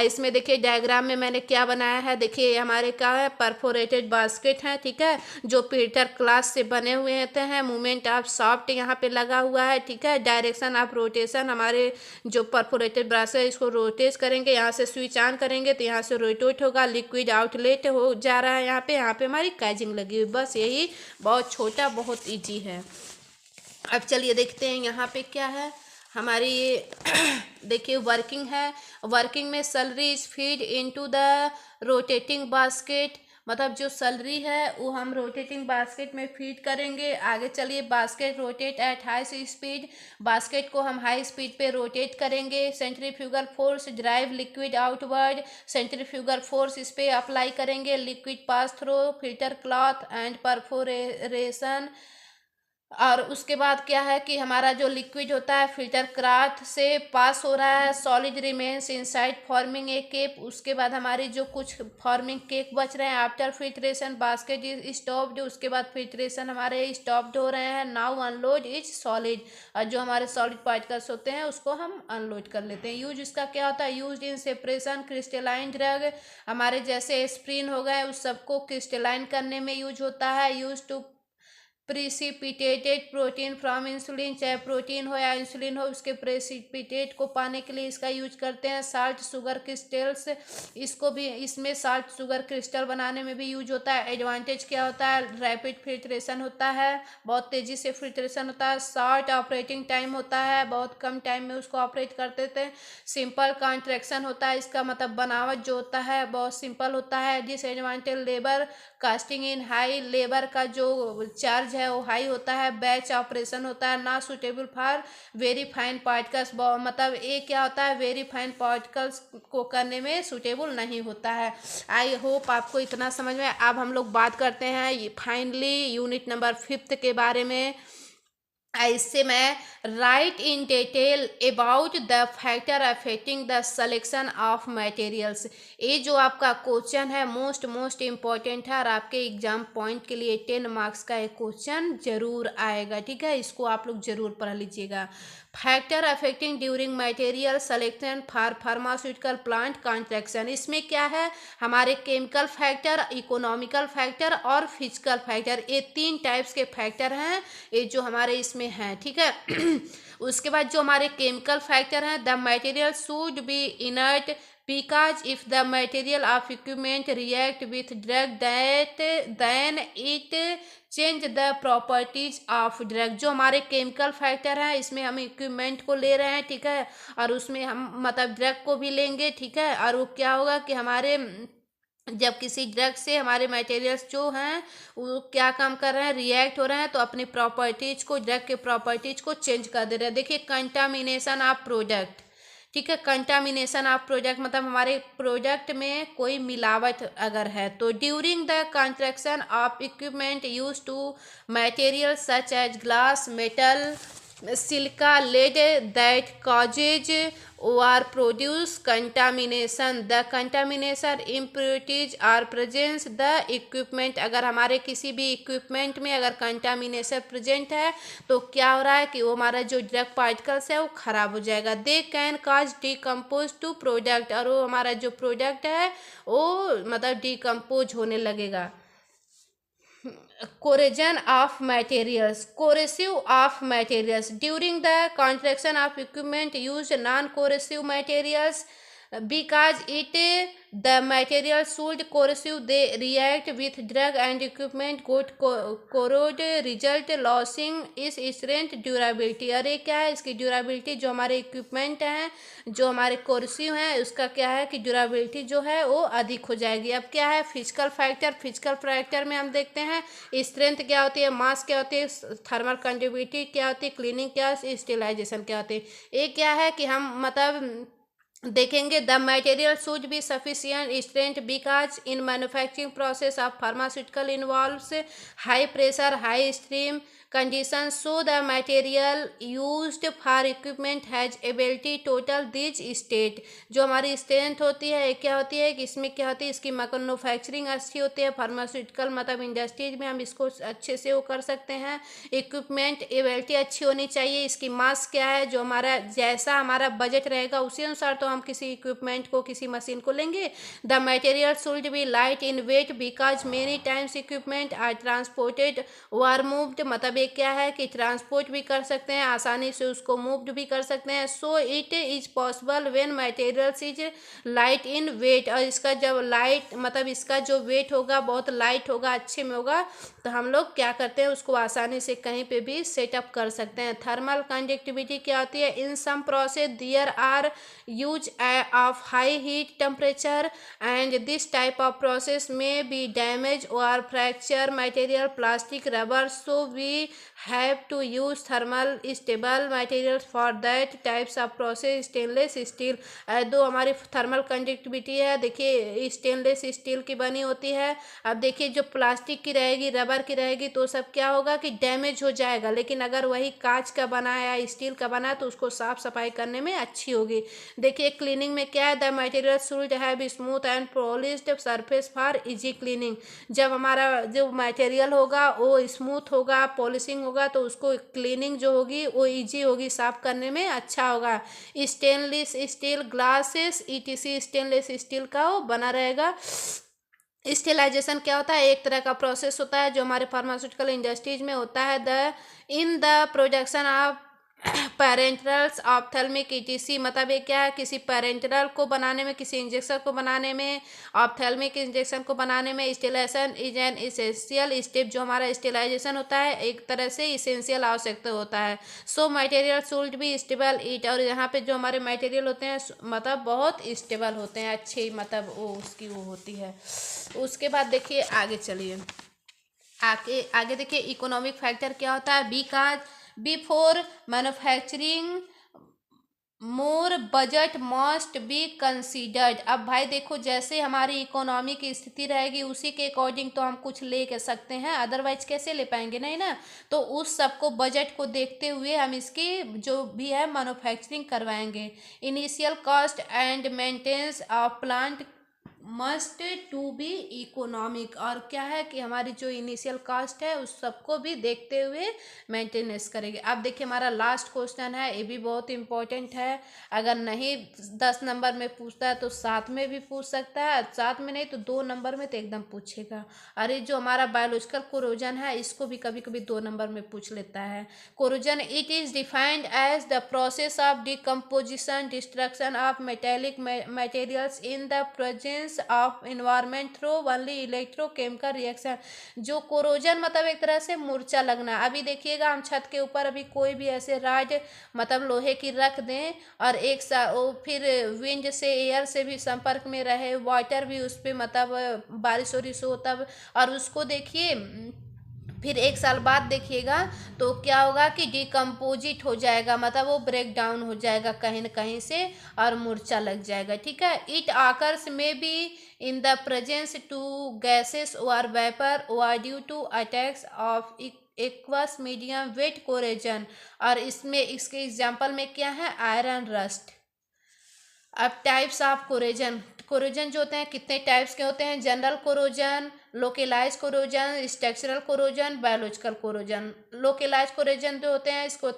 इसमें देखिए डायग्राम में मैंने क्या बनाया है, देखिए हमारे क्या है, परफोरेटेड बास्केट है, ठीक है, जो पीटर क्लास से बने हुए होते हैं। मूवमेंट ऑफ सॉफ्ट यहाँ पे लगा हुआ है, ठीक है। डायरेक्शन ऑफ रोटेशन, हमारे जो परफोरेटेड बास्केट है इसको रोटेट करेंगे, यहाँ से स्विच ऑन करेंगे तो यहाँ से रोटेट होगा, लिक्विड आउटलेट हो जा रहा है। यहाँ पे हमारी कैजिंग लगी हुई, बस यही, बहुत छोटा, बहुत इजी है। अब चलिए देखते हैं यहाँ पे क्या है। हमारी देखिए वर्किंग है। वर्किंग में salary is feed into the rotating basket, मतलब जो सैलरी है वो हम रोटेटिंग बास्केट में फीड करेंगे। आगे चलिए, basket rotate at high speed, basket को हम हाई स्पीड पे रोटेट करेंगे। Centrifugal force drive liquid outward, centrifugal force इस पे अप्लाई करेंगे। Liquid pass through filter cloth and perforation. और उसके बाद क्या है कि हमारा जो लिक्विड होता है फिल्टर क्लॉथ से पास हो रहा है। Solid remains inside forming a cake. उसके बाद हमारी जो कुछ फॉर्मिंग केक बच रहे हैं after filtration basket is stopped, उसके बाद फिल्ट्रेशन हमारे स्टॉप्ड हो रहे हैं। नाउ अनलोड इज सॉलिड, और जो हमारे सॉलिड पार्टिकल्स होते हैं उसको हम अनलोड कर लेते हैं। यूज इसका क्या होता है, use in separation crystalline drug, हमारे जैसे एस्प्रिन हो गए उस सबको क्रिस्टलाइन करने में यूज होता है। Use to precipitated protein from insulin, चाहे प्रोटीन हो या इंसुलिन हो उसके प्रेसिपिटेट को पाने के लिए इसका यूज करते हैं। साल्ट शुगर क्रिस्टल्स, इसको भी इसमें साल्ट शुगर क्रिस्टल बनाने में भी यूज होता है। एडवांटेज क्या होता है, रैपिड फिल्ट्रेशन होता है, बहुत तेज़ी से फिल्ट्रेशन होता है। शॉर्ट ऑपरेटिंग टाइम होता है, बहुत कम टाइम में उसको ऑपरेट करते थे। सिंपल कॉन्ट्रैक्शन होता है, इसका मतलब बनावट जो होता है बहुत सिंपल होता है। डिसएडवांटेज लेबर कास्टिंग इन हाई, लेबर का जो चार्ज है वो हाई होता है। बैच ऑपरेशन होता है। ना suitable for very fine particles, मतलब ये क्या होता है, वेरी फाइन पार्टिकल्स को करने में सुटेबल नहीं होता है। आई होप आपको इतना समझ में। अब हम लोग बात करते हैं फाइनली यूनिट नंबर 5 के बारे में। इससे मैं right in detail about the factor affecting the selection of materials. ये जो आपका क्वेश्चन है मोस्ट इम्पॉर्टेंट है और आपके एग्जाम पॉइंट के लिए 10 मार्क्स का एक क्वेश्चन जरूर आएगा, ठीक है, इसको आप लोग जरूर पढ़ लीजिएगा। Factor affecting during material selection for pharmaceutical plant contraction, इसमें क्या है, हमारे केमिकल फैक्टर, इकोनॉमिकल फैक्टर और फिजिकल फैक्टर, ये 3 टाइप्स के फैक्टर हैं ये जो हमारे इसमें हैं, ठीक है। उसके बाद जो हमारे केमिकल फैक्टर हैं, the material should B inert because if the material of equipment react with drug that then it change the properties of drug। जो हमारे केमिकल फैक्टर हैं इसमें हम इक्विपमेंट को ले रहे हैं, ठीक है, और उसमें हम मतलब ड्रग को भी लेंगे, ठीक है, और वो क्या होगा कि हमारे जब किसी ड्रग से हमारे मटेरियल्स जो हैं वो क्या काम कर रहे हैं, रिएक्ट हो रहे हैं, तो अपनी प्रॉपर्टीज को, ड्रग के प्रॉपर्टीज को चेंज कर दे रहे हैं। देखिए कंटामिनेशन ऑफ प्रोडक्ट, ठीक है, कंटामिनेशन ऑफ प्रोडक्ट मतलब हमारे प्रोडक्ट में कोई मिलावट अगर है तो। During the construction of equipment use two material such as glass, metal, silica, lead that causes or produce contamination, the contamination impurities are present the equipment। अगर हमारे किसी भी इक्विपमेंट में अगर कंटामिनेशन प्रेजेंट है तो क्या हो रहा है कि वो हमारा जो ड्रग पार्टिकल्स है वो खराब हो जाएगा। They can cause decompose to product, और वो हमारा जो प्रोडक्ट है वो मतलब डिकम्पोज होने लगेगा। corrosion of materials, corrosive of materials, during the construction of equipment use non corrosive materials because it the material should corrosive, they react with drug and equipment got corrode, result losing is strength durability। और ये क्या है, इसकी ड्यूराबिलिटी जो हमारे equipment हैं जो हमारे कोर्सिव हैं उसका क्या है कि ड्यूराबिलिटी जो है वो अधिक हो जाएगी। अब क्या है फिजिकल फैक्टर, फिजिकल फैक्टर में हम देखते हैं स्ट्रेंथ क्या होती है, मास क्या होती है, थर्मल कंडक्टिविटी क्या होती है, क्लीनिंग क्या है, स्टेलाइजेशन क्या होती है। ये क्या है कि हम मतलब देखेंगे the material should be sufficient strength because in manufacturing process of pharmaceutical involves high pressure high stream conditions, so the material used for equipment has ability total these state। जो हमारी स्ट्रेंथ होती है क्या होती है कि इसमें क्या होती है, इसकी मैन्युफैक्चरिंग अच्छी होती है, फार्मास्यूटिकल मतलब इंडस्ट्रीज में हम इसको अच्छे से वो कर सकते हैं। इक्विपमेंट एबिलिटी अच्छी होनी चाहिए। इसकी मास क्या है, जो हमारा जैसा हमारा बजट रहेगा उसी अनुसार तो हम किसी इक्विपमेंट को, किसी मशीन को लेंगे, the material should be light in weight because many times equipment are transported were moved. मतलब ये क्या है कि ट्रांसपोर्ट भी कर सकते हैं, आसानी से उसको मूव्ड भी कर सकते हैं। So it is possible when materials is light in weight. और इसका जब लाइट मतलब इसका जो वेट होगा बहुत लाइट होगा, अच्छे में होगा, तो हम लोग क्या करते हैं उसको आसानी से कहीं पे भी सेटअप कर सकते हैं। थर्मल कंडक्टिविटी क्या होती है? In some process there are use of high heat temperature and this type of process may be damage और fracture material plastic rubber. So we have to use thermal stable material for that types of process. Stainless steel, दो हमारी thermal conductivity है, देखिए stainless steel की बनी होती है। अब देखिए जो प्लास्टिक की रहेगी, रबर की रहेगी, तो सब क्या होगा कि डैमेज हो जाएगा, लेकिन अगर वही कांच का बना है या स्टील का बना है तो उसको साफ सफाई करने में अच्छी होगी। देखिए क्लीनिंग में क्या है? The material should have smooth and polished surface for easy cleaning. जब हमारा जो मटेरियल होगा वो स्मूथ होगा, पॉलिशिंग होगा, तो उसको क्लीनिंग जो होगी वो इजी होगी, साफ करने में अच्छा होगा। Stainless steel glasses etc stainless steel का वो बना रहेगा। स्टेलाइजेशन क्या होता है? एक तरह का प्रोसेस होता है जो हमारे फार्मास्यूटिकल इंडस्ट्रीज में होता है। In the production of parenterals ophthalmic ETC. मतलब ये क्या है? किसी पैरेंटल को बनाने में, किसी इंजेक्शन को बनाने में, ऑप्थेल्मिक इंजेक्शन को बनाने में sterilisation is an essential step. जो हमारा स्टेलाइजेशन होता है एक तरह से इसेंशियल आवश्यकता होता है। So material should be stable it. और यहाँ पे जो हमारे मटेरियल होते हैं मतलब बहुत स्टेबल होते हैं, अच्छे, मतलब वो उसकी वो होती है। उसके बाद देखिए आगे चलिए, आगे आगे देखिए इकोनॉमिक फैक्टर क्या होता है? Because before manufacturing more budget must be considered. अब भाई देखो जैसे हमारी इकोनॉमी की स्थिति रहेगी उसी के अकॉर्डिंग तो हम कुछ ले के सकते हैं, अदरवाइज कैसे ले पाएंगे? नहीं ना। तो उस सबको बजट को देखते हुए हम इसकी जो भी है मैन्युफैक्चरिंग करवाएंगे। Initial cost and maintenance of plant must to be economic. और क्या है कि हमारी जो इनिशियल कॉस्ट है उस सबको भी देखते हुए मेंटेनेंस करेंगे। अब देखिए हमारा लास्ट क्वेश्चन है, ये भी बहुत इंपॉर्टेंट है। अगर नहीं 10 नंबर में पूछता है तो 7 में भी पूछ सकता है, 7 में नहीं तो 2 नंबर में तो एकदम पूछेगा। अरे जो हमारा बायोलॉजिकल कोरोजन है इसको भी कभी कभी 2 नंबर में पूछ लेता है। Corrosion it is defined as the process of decomposition destruction of metallic materials in the presence of environment through only electrochemical reaction. जो कोरोजन मतलब एक तरह से मूर्छा लगना। अभी देखिएगा हम छत के ऊपर अभी कोई भी ऐसे राड मतलब लोहे की रख दें और एक वो फिर विंड से, एयर से भी संपर्क में रहे, वाटर भी उस पर मतलब बारिश वारिश हो तब, और उसको देखिए फिर 1 साल बाद देखिएगा तो क्या होगा कि डिकम्पोजिट हो जाएगा, मतलब वो ब्रेक डाउन हो जाएगा कहीं न कहीं से और मूर्छा लग जाएगा। ठीक है। It occurs may be in the presence to gases और वेपर और due to attacks of aqueous medium wet corrosion. और इसमें इसके एग्जाम्पल में क्या है? Iron rust. अब टाइप्स ऑफ कोरोजन, कोरोजन जो होते हैं कितने टाइप्स के होते हैं? General corrosion, localized corrosion, structural corrosion, biological corrosion. Localized corrosion जो होते हैं इसको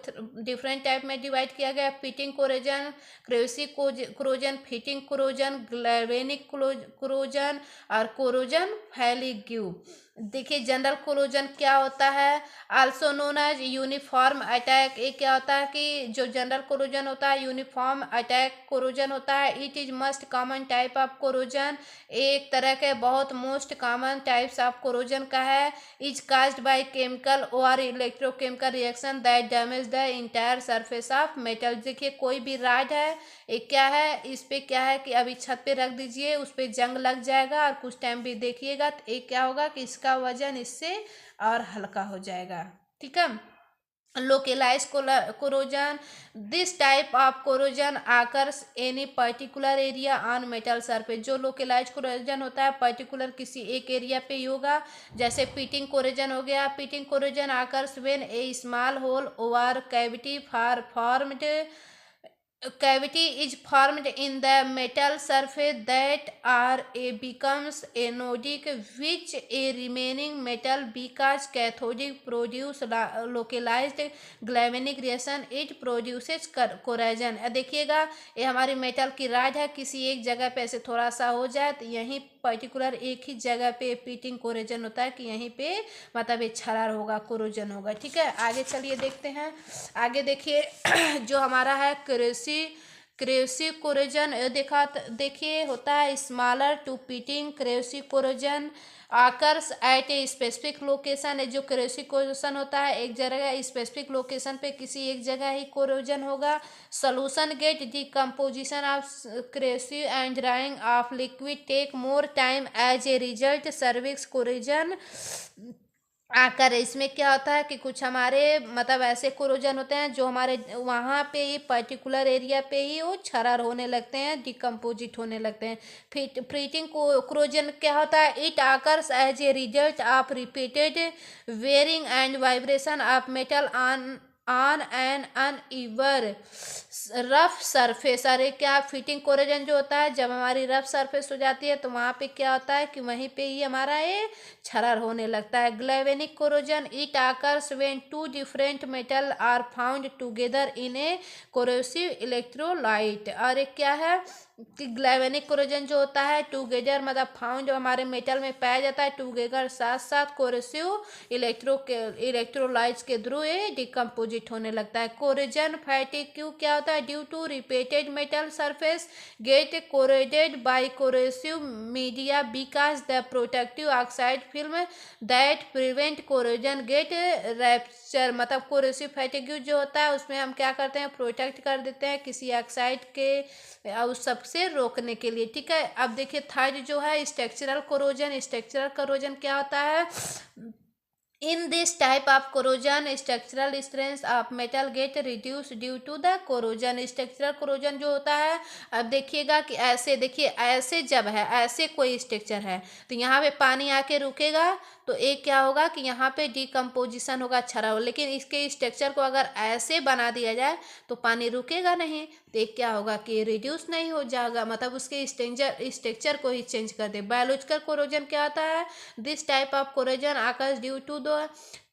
डिफरेंट टाइप में डिवाइड किया गया है। Pitting corrosion, crevice corrosion, pitting corrosion, galvanic corrosion और कोरोजन फैलिग्यू। देखिए जनरल कोरोजन क्या होता है? Also known as uniform attack. ये क्या होता है कि जो जनरल कोरोजन होता है यूनिफॉर्म अटैक कोरोजन होता है। It is most common type of corrosion. एक तरह के बहुत most common types of corrosion का है। इज काज्ड बाय केमिकल और electrochemical reaction that damage the entire surface of metal. देखिए कोई भी राड है, एक क्या है, इस पे क्या है कि अभी छत पे रख दीजिए, उस पे जंग लग जाएगा और कुछ टाइम भी देखिएगा तो एक क्या होगा कि इसका वजन इससे और हल्का हो जाएगा। ठीक है। Localise corrosion, this type of corrosion occurs any particular area on metal surface. जो लोकेलाइज कोरोजन होता है पर्टिकुलर किसी एक एरिया पे ही होगा। जैसे पिटिंग कोरोजन हो गया। Pitting corrosion occurs when a small hole over cavity formed cavity is formed in the metal surface that are a becomes anodic, which a remaining metal because cathodic produce localized galvanic reaction, it produces corrosion। देखिएगा ये हमारी metal की rod है, किसी एक जगह पे ऐसे थोड़ा सा हो जाए तो यहीं पर्टिकुलर एक ही जगह पे पीटिंग कोरोजन होता है कि यहीं पे मतलब ये छरार होगा, कोरोजन होगा। ठीक है, आगे चलिए देखते हैं। आगे देखिए जो हमारा है क्रेसी कोरोजन देखिए होता है smaller to pitting crevice corrosion occurs at a specific location. जो क्रेसी कोरोजन होता है एक जगह स्पेसिफिक लोकेशन पे किसी एक जगह ही कोरोजन होगा। Solution get decomposition of crevice and drying of liquid take more time as a result crevice corrosion occur. इसमें क्या होता है कि कुछ हमारे मतलब ऐसे कोरोजन होते हैं जो हमारे वहाँ पे ही पर्टिकुलर एरिया पे ही वो छरार होने लगते हैं, डिकम्पोजिट होने लगते हैं। फिर प्रीटिंग कोरोजन क्या होता है, it occurs as a result of repeated wearing and vibration of metal on an uneven rough surface. अरे क्या फिटिंग कोरोजन जो होता है जब हमारी रफ सरफेस हो जाती है तो वहाँ पे क्या होता है कि वहीं पे ही हमारा ये छरार होने लगता है। Galvanic corrosion it occurs when two different metal are found together in a corrosive electrolyte. और एक क्या है कि ग्लैवेनिक कोरोजन जो होता है टुगेदर मतलब फाउंड जो हमारे मेटल में पाया जाता है टुगेदर साथ साथ कोरोसिव इलेक्ट्रोलाइट्स के थ्रू ये डिकम्पोजिट होने लगता है। कोरोजन फैटिग्यू क्या होता है, due to repeated metal surface get corroded by corrosive media because the protective oxide film that prevent corrosion get rupture. मतलब कोरोसिव फैटिग्यू जो होता है उसमें हम क्या करते हैं, प्रोटेक्ट कर देते हैं किसी ऑक्साइड के उस सबसे रोकने के लिए। ठीक है, अब देखिए थर्ड जो है स्ट्रक्चरल कोरोजन। स्ट्रक्चरल कोरोजन क्या होता है, in this type of corrosion structural strength of metal get reduced due to the corrosion। structural corrosion जो होता है, अब देखिएगा कि ऐसे देखिए ऐसे जब है ऐसे कोई स्ट्रक्चर है तो यहाँ पे पानी आके रुकेगा तो एक क्या होगा कि यहाँ पे डिकम्पोजिशन होगा, छरा हो। लेकिन इसके स्ट्रक्चर को अगर ऐसे बना दिया जाए तो पानी रुकेगा नहीं, तो एक क्या होगा कि रिड्यूस नहीं हो जाएगा, मतलब उसके स्ट्रक्चर को ही चेंज कर दे। बायोलॉजिकल कोरोजन क्या होता है, this type of corrosion occurs due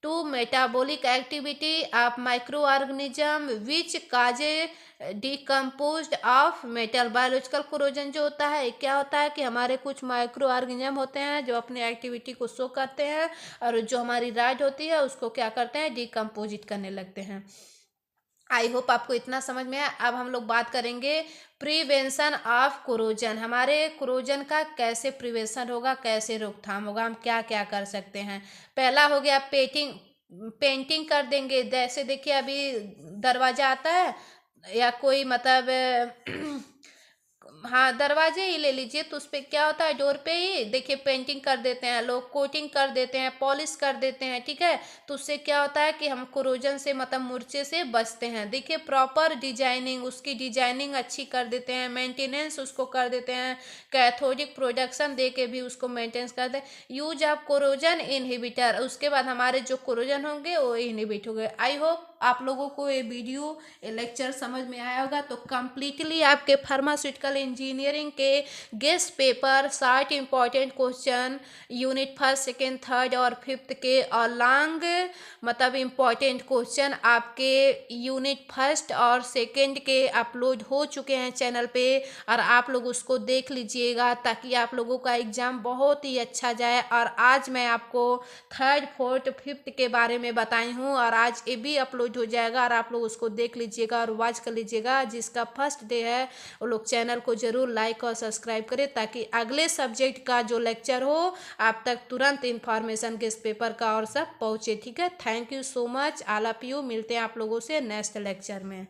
to metabolic activity of microorganism which causes decompose of metal. Biological corrosion जो होता है क्या होता है कि हमारे कुछ माइक्रो ऑर्गेनिज्म होते हैं जो अपनी एक्टिविटी को शो करते हैं और जो हमारी राड होती है उसको क्या करते हैं, डिकम्पोजिट करने लगते हैं। आई होप आपको इतना समझ में आया। अब हम लोग बात करेंगे प्रिवेंशन ऑफ कोरोजन। हमारे कोरोजन का कैसे प्रिवेंशन होगा, कैसे रोकथाम होगा, हम क्या क्या कर सकते हैं। पहला हो गया पेंटिंग कर देंगे। जैसे देखिए अभी दरवाजा आता है या कोई मतलब हाँ दरवाजे ही ले लीजिए तो उस पर क्या होता है, डोर पे ही देखिए पेंटिंग कर देते हैं लोग, कोटिंग कर देते हैं, पॉलिश कर देते हैं। ठीक है, तो उससे क्या होता है कि हम कोरोजन से मतलब मूर्छे से बचते हैं। देखिए प्रॉपर डिजाइनिंग, उसकी डिजाइनिंग अच्छी कर देते हैं, मेंटेनेंस उसको कर देते हैं, कैथोडिक प्रोडक्शन दे के भी उसको मेंटेनेंस करते हैं। यूज ऑफ कोरोजन इनहिबिटर, उसके बाद हमारे जो कोरोजन होंगे वो इनहिबिट हो गए। आई होप आप लोगों को ये वीडियो ये लेक्चर समझ में आया होगा। तो कम्प्लीटली आपके फार्मास्यूटिकल इंजीनियरिंग के guest paper 60 important question unit first second third और फिफ्थ के और लॉन्ग मतलब इम्पॉर्टेंट क्वेश्चन आपके यूनिट फर्स्ट और सेकेंड के अपलोड हो चुके हैं चैनल पे, और आप लोग उसको देख लीजिएगा ताकि आप लोगों का एग्ज़ाम बहुत ही अच्छा जाए। और आज मैं आपको थर्ड फोर्थ फिफ्थ के बारे में बताई हूँ और आज ये भी अपलोड हो जाएगा और आप लोग उसको देख लीजिएगा और वॉच कर लीजिएगा। जिसका फर्स्ट डे है वो लोग चैनल को ज़रूर लाइक और सब्सक्राइब करें ताकि अगले सब्जेक्ट का जो लेक्चर हो आप तक तुरंत इन्फॉर्मेशन गेस्ट पेपर का और सब पहुँचे। ठीक है, thank you so much all of you. मिलते हैं आप लोगों से नेक्स्ट लेक्चर में।